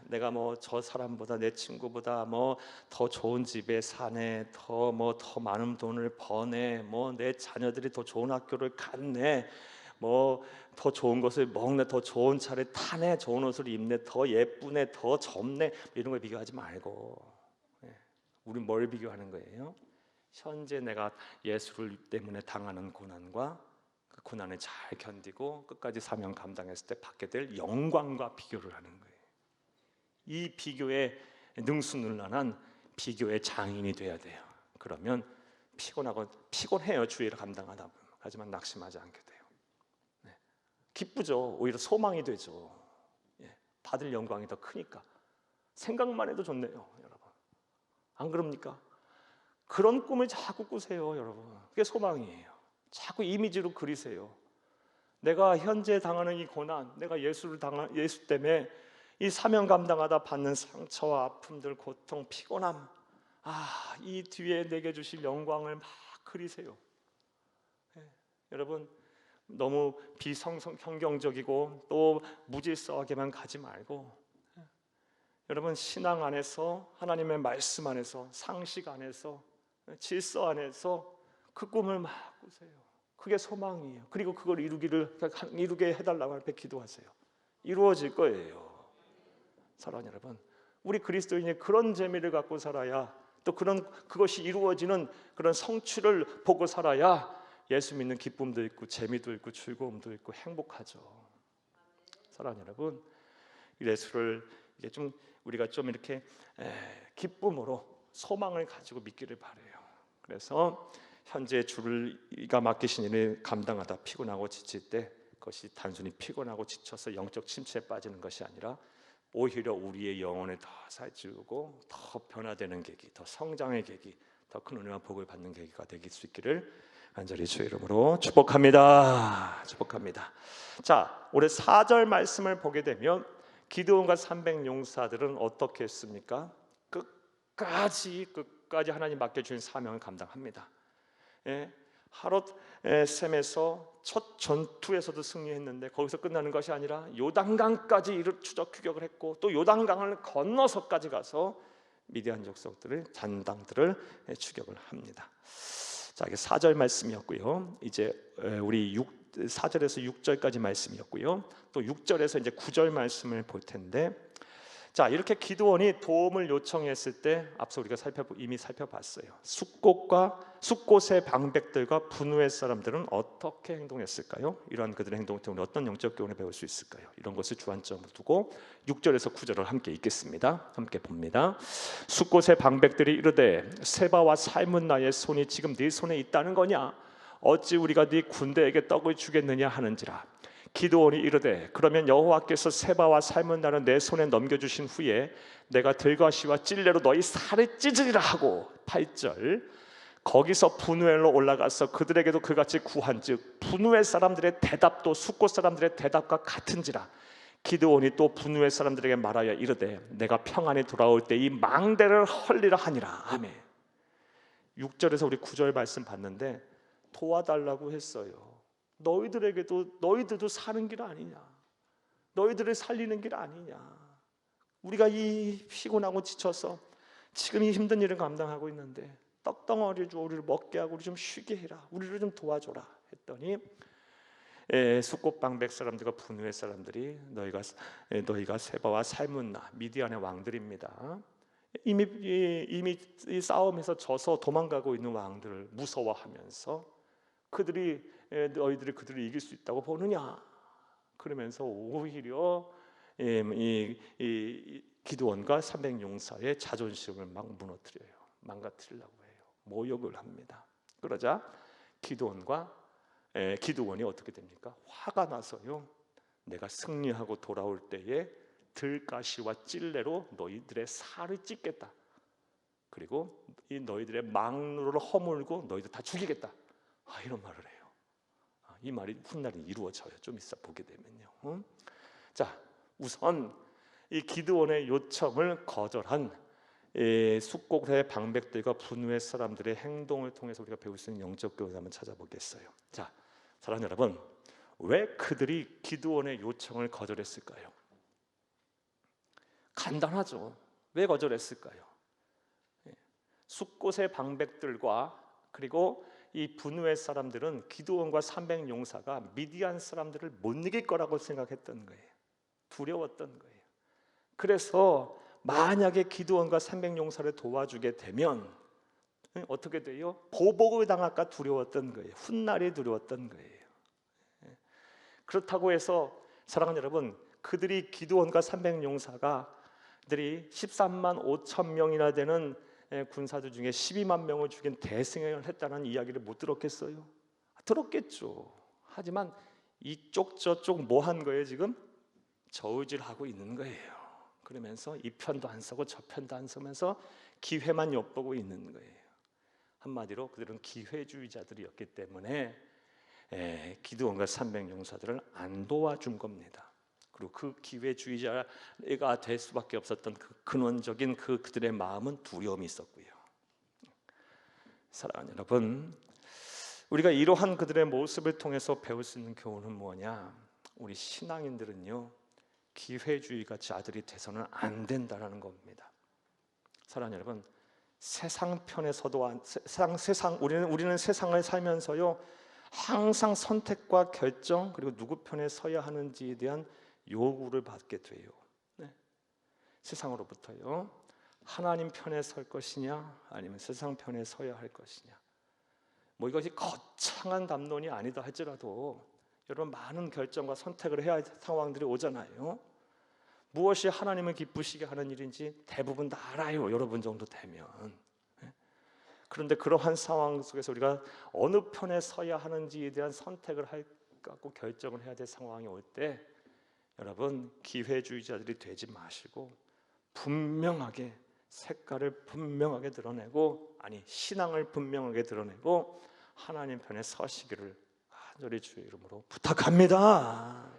A: 내가 뭐 저 사람보다 내 친구보다 뭐 더 좋은 집에 사네, 더 많은 돈을 버네, 뭐 내 자녀들이 더 좋은 학교를 갔네, 뭐 더 좋은 것을 먹네, 더 좋은 차를 타네, 좋은 옷을 입네, 더 예쁘네, 더 젊네, 이런 걸 비교하지 말고, 우리 뭘 비교하는 거예요? 현재 내가 예수를 때문에 당하는 고난과 그 고난을 잘 견디고 끝까지 사명 감당했을 때 받게 될 영광과 비교를 하는 거예요. 이 비교에 능수능란한 비교의 장인이 돼야 돼요. 그러면 피곤해요. 주의를 감당하다 보면. 하지만 낙심하지 않게 돼요. 기쁘죠. 오히려 소망이 되죠. 받을 영광이 더 크니까. 생각만 해도 좋네요, 여러분. 안 그럽니까? 그런 꿈을 자꾸 꾸세요, 여러분. 그게 소망이에요. 자꾸 이미지로 그리세요. 내가 현재 당하는 이 고난, 내가 예수 때문에 이 사명 감당하다 받는 상처와 아픔들, 고통, 피곤함, 이 뒤에 내게 주실 영광을 막 그리세요. 여러분 너무 비성경적이고 또 무질서하게만 가지 말고, 여러분 신앙 안에서, 하나님의 말씀 안에서, 상식 안에서, 질서 안에서 그 꿈을 막 꾸세요. 그게 소망이에요. 그리고 그걸 이루게 해달라고 할 때 기도하세요. 이루어질 거예요. 사랑하는 여러분, 우리 그리스도인이 그런 재미를 갖고 살아야, 또 그것이 이루어지는 그런 성취를 보고 살아야 예수 믿는 기쁨도 있고 재미도 있고 즐거움도 있고 행복하죠. 사랑하는 여러분, 예수를 우리가 좀 이렇게 기쁨으로 소망을 가지고 믿기를 바라요. 그래서 현재 주가 맡기신 일을 감당하다 피곤하고 지칠 때 그것이 단순히 피곤하고 지쳐서 영적 침체에 빠지는 것이 아니라 오히려 우리의 영혼을 더 살찌우고 더 변화되는 계기, 더 성장의 계기, 더 큰 은혜와 복을 받는 계기가 되길 수 있기를 간절히 주의 이름으로 축복합니다. 축복합니다. 자, 올해 4절 말씀을 보게 되면 기드온과 300용사들은 어떻게 했습니까? 끝까지 하나님 맡겨주신 사명을 감당합니다. 하롯셈에서 첫 전투에서도 승리했는데 거기서 끝나는 것이 아니라 요단강까지 추적추격을 했고, 또 요단강을 건너서까지 가서 미디안 족속들을, 잔당들을 추격을 합니다. 자, 이게 4절 말씀이었고요. 이제 우리 4절에서 6절까지 말씀이었고요. 또 6절에서 이제 9절 말씀을 볼 텐데, 자, 이렇게 기드온이 도움을 요청했을 때 앞서 우리가 이미 살펴봤어요. 숫곳의 방백들과 분우의 사람들은 어떻게 행동했을까요? 이러한 그들의 행동을 통해 어떤 영적 교훈을 배울 수 있을까요? 이런 것을 주안점으로 두고 6절에서 9절을 함께 읽겠습니다. 함께 봅니다. 숫곳의 방백들이 이르되 세바와 살문나의 손이 지금 네 손에 있다는 거냐? 어찌 우리가 네 군대에게 떡을 주겠느냐 하는지라. 기드온이 이르되 그러면 여호와께서 세바와 살문나를 내 손에 넘겨주신 후에 내가 들과시와 찔레로 너희 살을 찢으리라 하고 8절 거기서 분우엘로 올라가서 그들에게도 그같이 구한즉 분우엘 사람들의 대답도 숫곳 사람들의 대답과 같은지라. 기드온이 또 분우엘 사람들에게 말하여 이르되 내가 평안히 돌아올 때 이 망대를 헐리라 하니라. 아멘. 6절에서 우리 9절 말씀 봤는데 도와달라고 했어요. 너희들도 사는 길 아니냐? 너희들을 살리는 길 아니냐? 우리가 이 피곤하고 지쳐서 지금 이 힘든 일을 감당하고 있는데 떡덩어리 줘 우리를 먹게 하고 우리 좀 쉬게 해라. 우리를 좀 도와줘라 했더니 숫곳방백 사람들과 분우의 사람들이 너희가 세바와 살문나 미디안의 왕들입니다. 이미 이 싸움에서 져서 도망가고 있는 왕들을 무서워하면서 너희들이 그들을 이길 수 있다고 보느냐? 그러면서 오히려 이 기드온과 300용사의 자존심을 막 무너뜨려요. 망가뜨리려고 해요. 모욕을 합니다. 그러자 기드온이 어떻게 됩니까? 화가 나서요. 내가 승리하고 돌아올 때에 들가시와 찔레로 너희들의 살을 찢겠다. 그리고 이 너희들의 망루를 허물고 너희들 다 죽이겠다. 이런 말을 해요. 이 말이 훗날에 이루어져요. 좀 있어 보게 되면요. 자, 우선 이 기드온의 요청을 거절한 숫곳의 방백들과 분우의 사람들의 행동을 통해서 우리가 배울 수 있는 영적 교훈을 한번 찾아보겠어요. 자, 사랑하는 여러분, 왜 그들이 기드온의 요청을 거절했을까요? 간단하죠. 왜 거절했을까요? 숫곳의 방백들과 그리고 이 분우의 사람들은 기드온과 300용사가 미디안 사람들을 못 이길 거라고 생각했던 거예요. 두려웠던 거예요. 그래서 만약에 기드온과 300용사를 도와주게 되면 어떻게 돼요? 보복을 당할까 두려웠던 거예요. 훗날이 두려웠던 거예요. 그렇다고 해서 사랑하는 여러분, 그들이 기드온과 300용사가 들이 13만 5천 명이나 되는 군사들 중에 12만 명을 죽인 대승을 했다는 이야기를 못 들었겠어요? 들었겠죠. 하지만 이쪽 저쪽 뭐 한 거예요? 지금 저울질하고 있는 거예요. 그러면서 이 편도 안 서고 저 편도 안 서면서 기회만 엿보고 있는 거예요. 한마디로 그들은 기회주의자들이었기 때문에 기드온과 300용사들을 안 도와준 겁니다. 그리고 그 기회주의자가 될 수밖에 없었던 그 근원적인 그들의 마음은 두려움이 있었고요. 사랑하는 여러분, 우리가 이러한 그들의 모습을 통해서 배울 수 있는 교훈은 뭐냐? 우리 신앙인들은요, 기회주의같이 아들이 돼서는 안 된다는 겁니다. 사랑하는 여러분, 우리는 세상을 살면서요, 항상 선택과 결정 그리고 누구 편에 서야 하는지에 대한 요구를 받게 돼요. 세상으로부터요. 하나님 편에 설 것이냐 아니면 세상 편에 서야 할 것이냐. 이것이 거창한 담론이 아니다 할지라도 여러분 많은 결정과 선택을 해야 할 상황들이 오잖아요. 무엇이 하나님을 기쁘시게 하는 일인지 대부분 다 알아요. 여러분 정도 되면. 그런데 그러한 상황 속에서 우리가 어느 편에 서야 하는지에 대한 선택을 하고 결정을 해야 될 상황이 올 때 여러분 기회주의자들이 되지 마시고 분명하게 색깔을 분명하게 드러내고 신앙을 분명하게 드러내고 하나님 편에 서시기를 간절히 주의 이름으로 부탁합니다.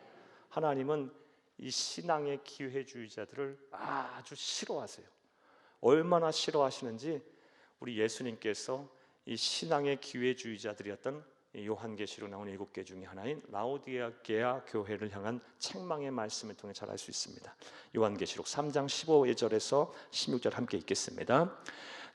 A: 하나님은 이 신앙의 기회주의자들을 아주 싫어하세요. 얼마나 싫어하시는지 우리 예수님께서 이 신앙의 기회주의자들이었던 요한계시록 나오는 7개 중에 하나인 라오디게아 교회를 향한 책망의 말씀을 통해 잘 알 수 있습니다. 요한계시록 3장 15절에서 16절 함께 읽겠습니다.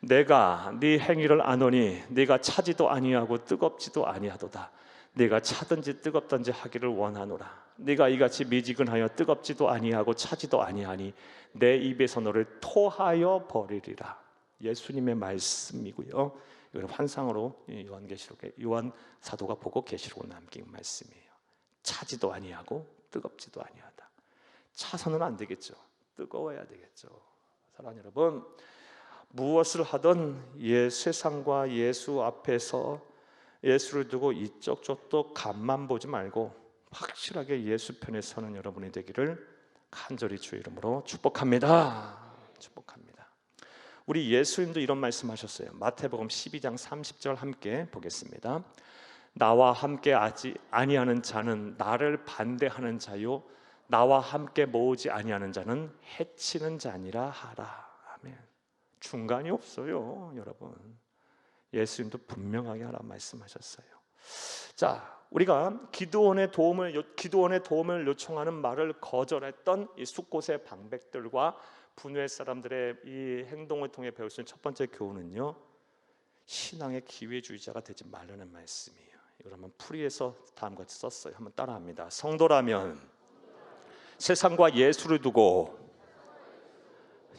A: 내가 네 행위를 아노니 네가 차지도 아니하고 뜨겁지도 아니하도다. 네가 차든지 뜨겁든지 하기를 원하노라. 네가 이같이 미지근하여 뜨겁지도 아니하고 차지도 아니하니 내 입에서 너를 토하여 버리리라. 예수님의 말씀이고요. 이걸 환상으로 요한계시록에 요한 사도가 보고 계시록으로 남긴 말씀이에요. 차지도 아니하고 뜨겁지도 아니하다. 차서는 안 되겠죠. 뜨거워야 되겠죠. 사랑하는 여러분, 무엇을 하든 세상과 예수 앞에서 예수를 두고 이쪽 저쪽 간만 보지 말고 확실하게 예수 편에 서는 여러분이 되기를 간절히 주의 이름으로 축복합니다. 축복합니다. 우리 예수님도 이런 말씀하셨어요. 마태복음 12장 30절 함께 보겠습니다. 나와 함께 아니하는 자는 나를 반대하는 자요, 나와 함께 모으지 아니하는 자는 해치는 자니라 하라. 아멘. 중간이 없어요, 여러분. 예수님도 분명하게 하라 말씀하셨어요. 자, 우리가 기드온의 도움을 요청하는 말을 거절했던 이 숫곳의 방백들과 분외 사람들의 이 행동을 통해 배울 수 있는 첫 번째 교훈은요, 신앙의 기회주의자가 되지 말라는 말씀이에요. 이걸 한번 풀이해서 다음과 같이 썼어요. 한번 따라합니다. 성도라면 세상과 예수를 두고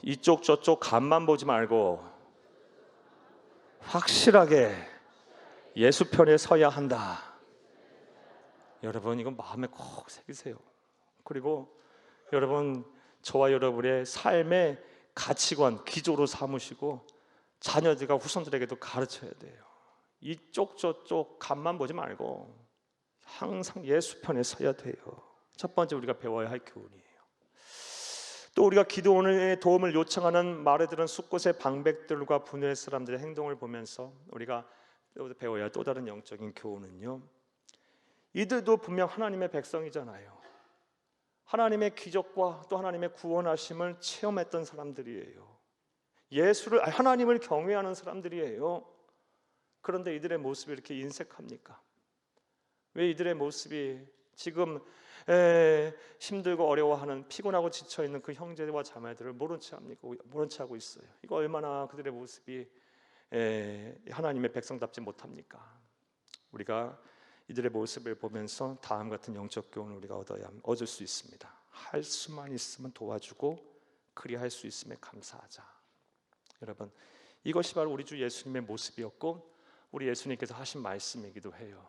A: 이쪽 저쪽 간만 보지 말고 확실하게 예수 편에 서야 한다. 여러분, 이건 마음에 꼭 새기세요. 그리고 여러분, 저와 여러분의 삶의 가치관 기조로 삼으시고 자녀들과 후손들에게도 가르쳐야 돼요. 이쪽 저쪽 간만 보지 말고 항상 예수 편에 서야 돼요. 첫 번째 우리가 배워야 할 교훈이에요. 또 우리가 기드온의 도움을 요청하는 말에 들은 숫곳의 방백들과 분외 사람들의 행동을 보면서 우리가 배워야 할 또 다른 영적인 교훈은요, 이들도 분명 하나님의 백성이잖아요. 하나님의 기적과 또 하나님의 구원하심을 체험했던 사람들이에요. 하나님을 경외하는 사람들이에요. 그런데 이들의 모습이 이렇게 인색합니까? 왜 이들의 모습이 지금 힘들고 어려워하는, 피곤하고 지쳐있는 그 형제와 자매들을 모른 채 하고 있어요. 이거 얼마나 그들의 모습이 하나님의 백성답지 못합니까? 우리가 이들의 모습을 보면서 다음 같은 영적 교훈을 우리가 얻을 수 있습니다. 할 수만 있으면 도와주고 그리할 수 있음에 감사하자. 여러분, 이것이 바로 우리 주 예수님의 모습이었고 우리 예수님께서 하신 말씀이기도 해요.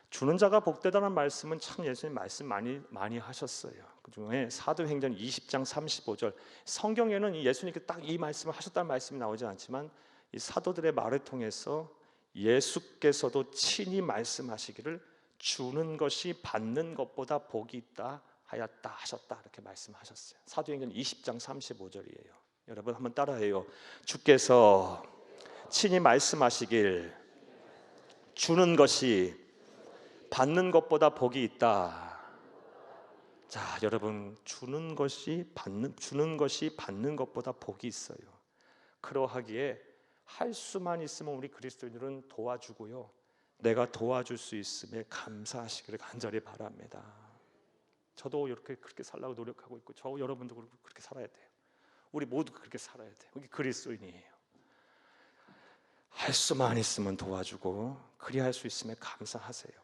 A: 주는 자가 복되다는 말씀은 참 예수님 말씀 많이 하셨어요. 그중에 사도행전 20장 35절, 성경에는 예수님께서 딱 이 말씀을 하셨다는 말씀이 나오지 않지만 이 사도들의 말을 통해서 예수께서도 친히 말씀하시기를 주는 것이 받는 것보다 복이 있다 하셨다, 이렇게 말씀하셨어요. 사도행전 20장 35절이에요. 여러분 한번 따라해요. 주께서 친히 말씀하시길 주는 것이 받는 것보다 복이 있다. 자, 여러분, 주는 것이 받는 것보다 복이 있어요. 그러하기에 할 수만 있으면 우리 그리스도인들은 도와주고요, 내가 도와줄 수 있음에 감사하시기를 간절히 바랍니다. 저도 그렇게 살려고 노력하고 있고 여러분도 그렇게 살아야 돼요. 우리 모두 그렇게 살아야 돼요. 우리 그리스도인이에요. 할 수만 있으면 도와주고 그리할 수 있음에 감사하세요.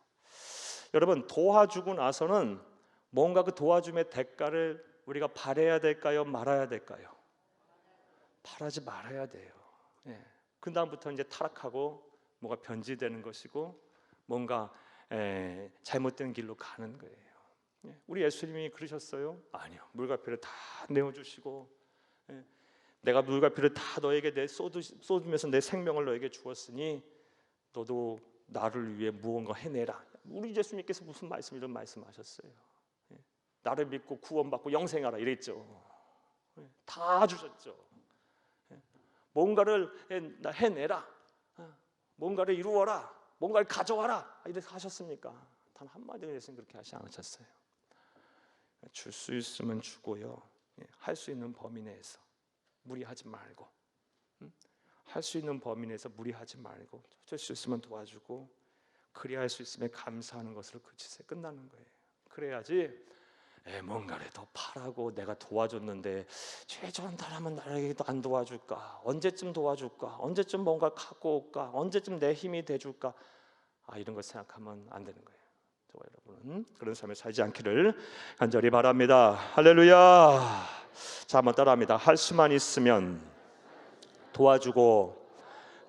A: 여러분, 도와주고 나서는 뭔가 그 도와줌의 대가를 우리가 바라야 될까요? 말아야 될까요? 바라지 말아야 돼요. 그 다음부터 이제 타락하고 뭐가 변질되는 것이고 뭔가 잘못된 길로 가는 거예요. 우리 예수님이 그러셨어요? 아니요. 물과 피를 다 내어주시고 내가 물과 피를 다 너에게 쏟으면서 내 생명을 너에게 주었으니 너도 나를 위해 무언가 해내라. 우리 예수님께서 무슨 이런 말씀하셨어요? 나를 믿고 구원받고 영생하라 이랬죠. 다 주셨죠. 뭔가를 해내라, 뭔가를 이루어라, 뭔가를 가져와라 이렇게 하셨습니까? 단 한마디로 예수님 그렇게 하지 않으셨어요. 줄 수 있으면 주고요, 할 수 있는 범위 내에서 무리하지 말고, 할 수 있는 범위 내에서 무리하지 말고 줄 수 있으면 도와주고 그리할 수 있으면 감사하는 것으로 그치세요. 끝나는 거예요. 그래야지 뭔가를 더 바라고 내가 도와줬는데 최저한 사람은 나에게도 안 도와줄까? 언제쯤 도와줄까? 언제쯤 뭔가 갖고 올까? 언제쯤 내 힘이 돼줄까? 이런 거 생각하면 안 되는 거예요. 저와 여러분은 그런 삶을 살지 않기를 간절히 바랍니다. 할렐루야. 자, 한번 따라합니다. 할 수만 있으면 도와주고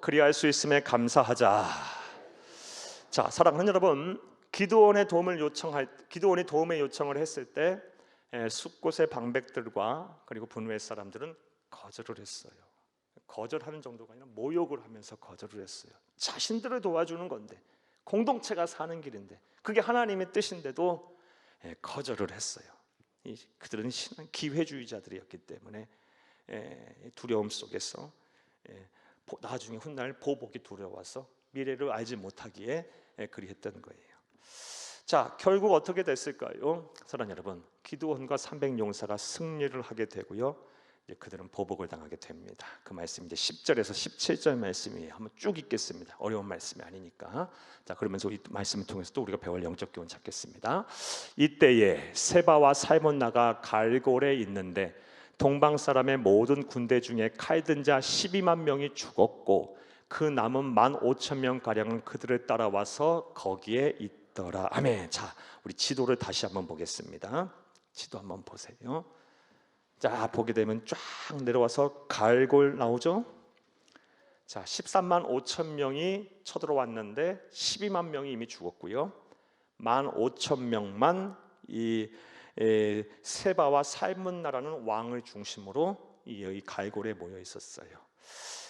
A: 그리할 수 있음에 감사하자. 자, 사랑하는 여러분, 기드온이 도움의 요청을 했을 때 숫곳의 방백들과 그리고 분후의 사람들은 거절을 했어요. 거절하는 정도가 아니라 모욕을 하면서 거절을 했어요. 자신들을 도와주는 건데, 공동체가 사는 길인데, 그게 하나님의 뜻인데도 거절을 했어요. 그들은 신앙 기회주의자들이었기 때문에 두려움 속에서 나중에 훗날 보복이 두려워서 미래를 알지 못하기에 그리했던 거예요. 자, 결국 어떻게 됐을까요? 사랑하는 여러분, 기드온과 300용사가 승리를 하게 되고요. 그들은 보복을 당하게 됩니다. 그 말씀 이제 10절에서 17절 말씀이에요. 한번 쭉 읽겠습니다. 어려운 말씀이 아니니까. 자, 그러면서 이 말씀을 통해서 또 우리가 배울 영적 교훈 찾겠습니다. 이때에 세바와 살몬나가 갈골에 있는데 동방 사람의 모든 군대 중에 칼 든 자 12만 명이 죽었고 그 남은 15,000명 가량은 그들을 따라와서 거기에 있더라. 아멘. 자, 우리 지도를 다시 한번 보겠습니다. 지도 한번 보세요. 자, 보게 되면 쫙 내려와서 갈골 나오죠. 자, 13만 5천 명이 쳐들어왔는데 12만 명이 이미 죽었고요. 15,000명만 이 세바와 살문나라는 왕을 중심으로 이 갈골에 모여 있었어요.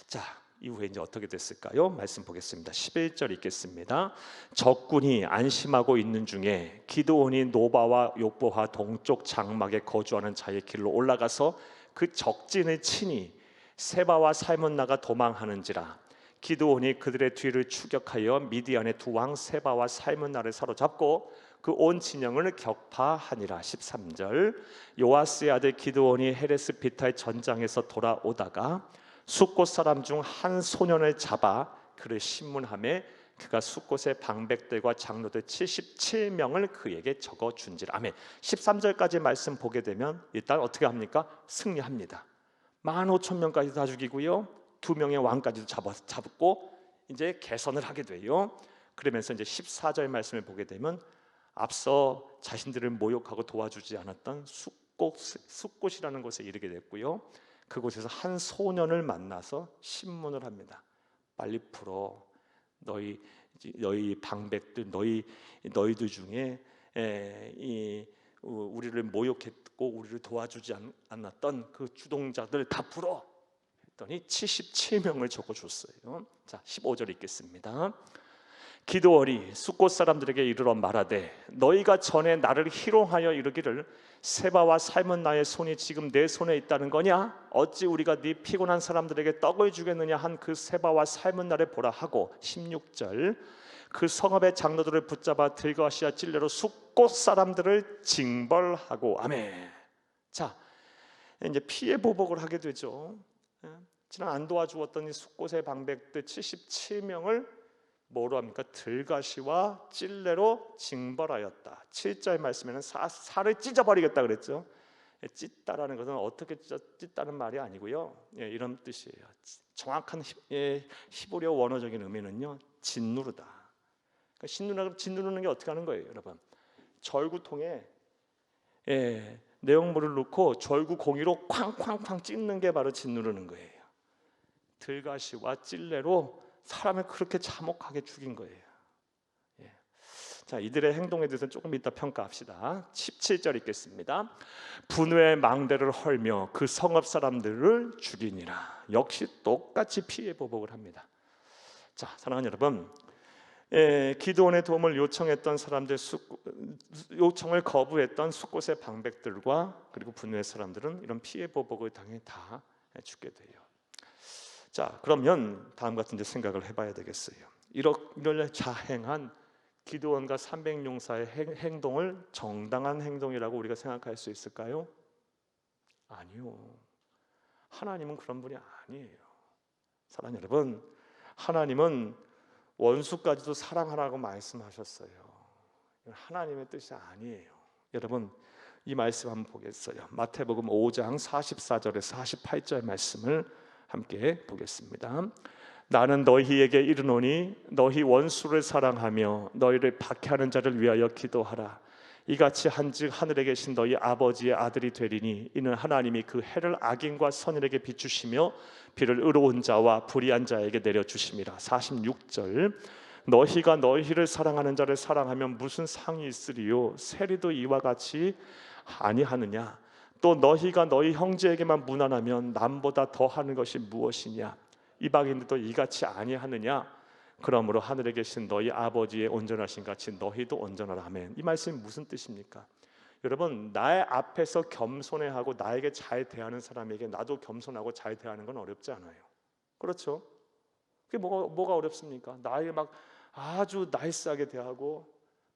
A: 자, 이후에 이제 어떻게 됐을까요? 말씀 보겠습니다. 11절 읽겠습니다. 적군이 안심하고 있는 중에 기드온이 노바와 욕보와 동쪽 장막에 거주하는 자의 길로 올라가서 그 적진을 치니 세바와 살문나가 도망하는지라. 기드온이 그들의 뒤를 추격하여 미디안의 두 왕 세바와 살문나를 사로잡고 그 온 진영을 격파하니라. 13절 요아스의 아들 기드온이 헤레스 비타의 전장에서 돌아오다가 숫곳 사람 중 한 소년을 잡아 그를 신문하매 그가 숫곳의 방백들과 장로들 77명을 그에게 적어준지라. 아멘. 13절까지 말씀 보게 되면 일단 어떻게 합니까? 승리합니다. 15,000명까지 다 죽이고요, 2명의 왕까지도 잡고 이제 개선을 하게 돼요. 그러면서 이제 14절 말씀을 보게 되면 앞서 자신들을 모욕하고 도와주지 않았던 숫곳이라는 곳에 이르게 됐고요, 그곳에서 한 소년을 만나서 신문을 합니다. 빨리 풀어. 너희 방백들, 너희들 중에 우리를 모욕했고 우리를 도와주지 않았던 그 주동자들 다 풀어. 했더니 77명을 적어줬어요. 자, 15절 읽겠습니다. 기드온이 숫곳 사람들에게 이르러 말하되 너희가 전에 나를 희롱하여 이르기를 세바와 살문나의 손이 지금 내 손에 있다는 거냐? 어찌 우리가 네 피곤한 사람들에게 떡을 주겠느냐 한 그 세바와 살문나를 보라 하고 16절 그 성읍의 장로들을 붙잡아 들거하시아 찔레로 숫곳 사람들을 징벌하고. 아멘. 자, 이제 피해 보복을 하게 되죠. 지난 안 도와주었던 이 숫곳의 방백들 77명을 뭐로 합니까? 들가시와 찔레로 징벌하였다. 7절 말씀에는 살을 찢어버리겠다 그랬죠. 찢다라는 것은 어떻게 찢다는 말이 아니고요, 이런 뜻이에요. 정확한 히브리어 원어적인 의미는요, 짓누르다. 그러니까 짓누르는 게 어떻게 하는 거예요, 여러분? 절구통에 내용물을 넣고 절구 공이로 쾅쾅쾅 찢는 게 바로 짓누르는 거예요. 들가시와 찔레로 사람을 그렇게 참혹하게 죽인 거예요. 자, 이들의 행동에 대해서 조금 이따 평가합시다. 17절 읽겠습니다. 분우의 망대를 헐며 그 성읍 사람들을 죽이니라. 역시 똑같이 피해 보복을 합니다. 자, 사랑하는 여러분, 기드온의 도움을 요청했던 사람들, 요청을 거부했던 숫곳의 방백들과 그리고 분우의 사람들은 이런 피해 보복을 당해 다 죽게 돼요. 자, 그러면 다음 같은 데 생각을 해봐야 되겠어요. 이를 자행한 기드온과 300용사의 행동을 정당한 행동이라고 우리가 생각할 수 있을까요? 아니요. 하나님은 그런 분이 아니에요. 사랑하는 여러분, 하나님은 원수까지도 사랑하라고 말씀하셨어요. 하나님의 뜻이 아니에요. 여러분, 이 말씀 한번 보겠어요. 마태복음 5장 44절에서 48절 말씀을 함께 보겠습니다. 나는 너희에게 이르노니 너희 원수를 사랑하며 너희를 박해하는 자를 위하여 기도하라. 이같이 한즉 하늘에 계신 너희 아버지의 아들이 되리니 이는 하나님이 그 해를 악인과 선인에게 비추시며 비를 의로운 자와 불의한 자에게 내려주심이라. 46절 너희가 너희를 사랑하는 자를 사랑하면 무슨 상이 있으리요? 세리도 이와 같이 아니하느냐? 또 너희가 너희 형제에게만 무난하면 남보다 더하는 것이 무엇이냐? 이방인들도 이같이 아니하느냐? 그러므로 하늘에 계신 너희 아버지의 온전하신 같이 너희도 온전하라. 아멘. 이 말씀이 무슨 뜻입니까? 여러분, 나의 앞에서 겸손해하고 나에게 잘 대하는 사람에게 나도 겸손하고 잘 대하는 건 어렵지 않아요. 그렇죠? 그게 뭐가 어렵습니까? 나에게 막 아주 나이스하게 대하고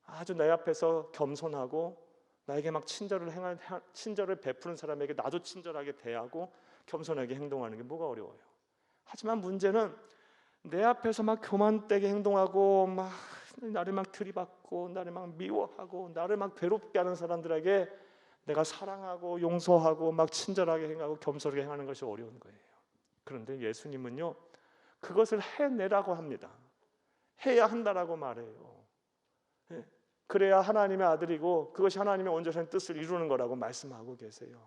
A: 아주 내 앞에서 겸손하고 나에게 막 친절을 베푸는 사람에게 나도 친절하게 대하고 겸손하게 행동하는 게 뭐가 어려워요? 하지만 문제는 내 앞에서 막 교만되게 행동하고 막 나를 막 들이받고 나를 막 미워하고 나를 막 괴롭게 하는 사람들에게 내가 사랑하고 용서하고 막 친절하게 행하고 겸손하게 행하는 것이 어려운 거예요. 그런데 예수님은요, 그것을 해내라고 합니다. 해야 한다라고 말해요. 그래야 하나님의 아들이고 그것이 하나님의 온전한 뜻을 이루는 거라고 말씀하고 계세요.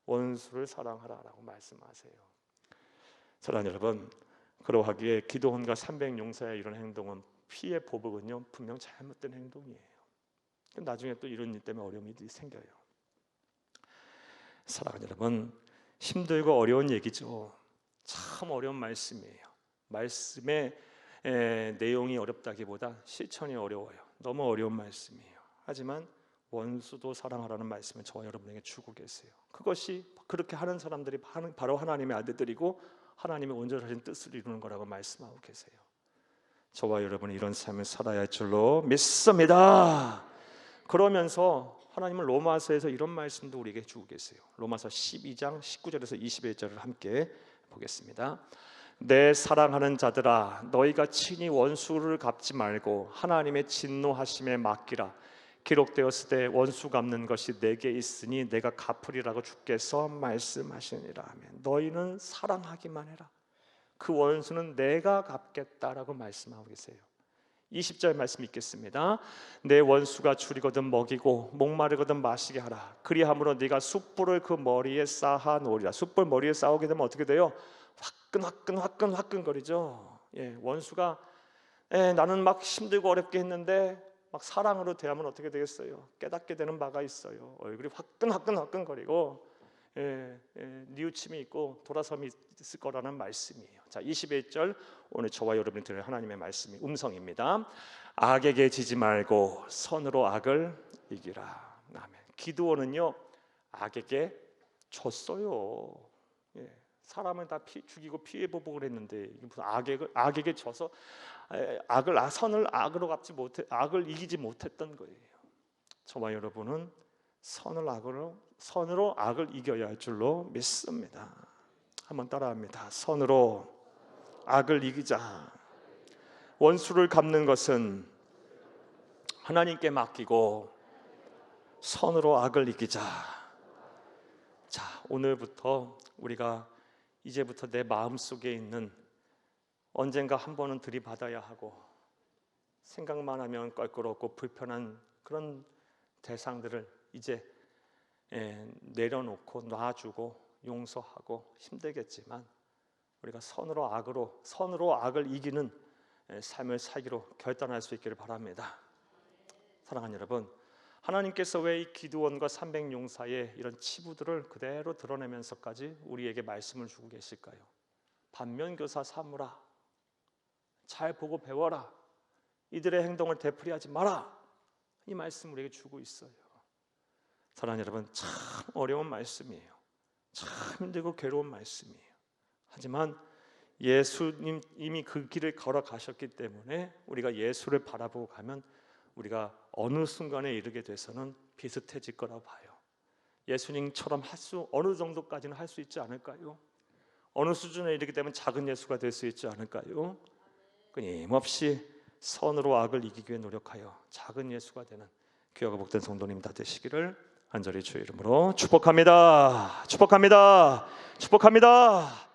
A: 원수를 사랑하라라고 말씀하세요. 사랑하는 여러분, 그러하기에 기도원과 300용사의 이런 행동은 피의 보복은요 분명 잘못된 행동이에요. 나중에 또 이런 일 때문에 어려움이 생겨요. 사랑하는 여러분, 힘들고 어려운 얘기죠. 참 어려운 말씀이에요. 말씀의 내용이 어렵다기보다 실천이 어려워요. 너무 어려운 말씀이에요. 하지만 원수도 사랑하라는 말씀을 저와 여러분에게 주고 계세요. 그것이 그렇게 하는 사람들이 바로 하나님의 아들들이고 하나님의 온전하신 뜻을 이루는 거라고 말씀하고 계세요. 저와 여러분이 이런 삶을 살아야 할 줄로 믿습니다. 그러면서 하나님은 로마서에서 이런 말씀도 우리에게 주고 계세요. 로마서 12장 19절에서 21절을 함께 보겠습니다. 내 사랑하는 자들아, 너희가 친히 원수를 갚지 말고 하나님의 진노하심에 맡기라. 기록되었을 때 원수 갚는 것이 내게 있으니 내가 갚으리라고 주께서 말씀하시니라 하면 너희는 사랑하기만 해라. 그 원수는 내가 갚겠다라고 말씀하고 계세요. 20절 말씀 읽겠습니다. 내 원수가 줄이거든 먹이고 목마르거든 마시게 하라. 그리함으로 네가 숯불을 그 머리에 쌓아 놓으리라. 숯불 머리에 쌓게 되면 어떻게 돼요? 화끈거리죠. 원수가 나는 막 힘들고 어렵게 했는데 막 사랑으로 대하면 어떻게 되겠어요? 깨닫게 되는 바가 있어요. 얼굴이 화끈거리고 뉘우침이 있고 돌아섬이 있을 거라는 말씀이에요. 자, 21절 오늘 저와 여러분이 들을 하나님의 말씀이 음성입니다. 악에게 지지 말고 선으로 악을 이기라. 아멘. 기드온은요 악에게 졌어요. 사람을 다 죽이고 피해 보복을 했는데 무슨 악에게 져서 선을 악으로 갚지 못해 악을 이기지 못했던 거예요. 저와 여러분은 선으로 악을 이겨야 할 줄로 믿습니다. 한번 따라합니다. 선으로 악을 이기자. 원수를 갚는 것은 하나님께 맡기고 선으로 악을 이기자. 자, 오늘부터 우리가 이제부터 내 마음속에 있는 언젠가 한 번은 들이받아야 하고 생각만 하면 껄끄럽고 불편한 그런 대상들을 이제 내려놓고 놔주고 용서하고 힘들겠지만 우리가 선으로 악을 이기는 삶을 살기로 결단할 수 있기를 바랍니다. 사랑하는 여러분, 하나님께서 왜 이 기드온과 300용사의 이런 치부들을 그대로 드러내면서까지 우리에게 말씀을 주고 계실까요? 반면교사 삼으라. 잘 보고 배워라. 이들의 행동을 되풀이하지 마라. 이 말씀 우리에게 주고 있어요. 사랑하는 여러분, 참 어려운 말씀이에요. 참 힘들고 괴로운 말씀이에요. 하지만 예수님 이미 그 길을 걸어가셨기 때문에 우리가 예수를 바라보고 가면 우리가 어느 순간에 이르게 돼서는 비슷해질 거라고 봐요. 예수님처럼 어느 정도까지는 할 수 있지 않을까요? 어느 수준에 이르게 되면 작은 예수가 될 수 있지 않을까요? 끊임없이 선으로 악을 이기기 위해 노력하여 작은 예수가 되는 귀하고 복된 성도님 다 되시기를 간절히 주의 이름으로 축복합니다. 축복합니다. 축복합니다.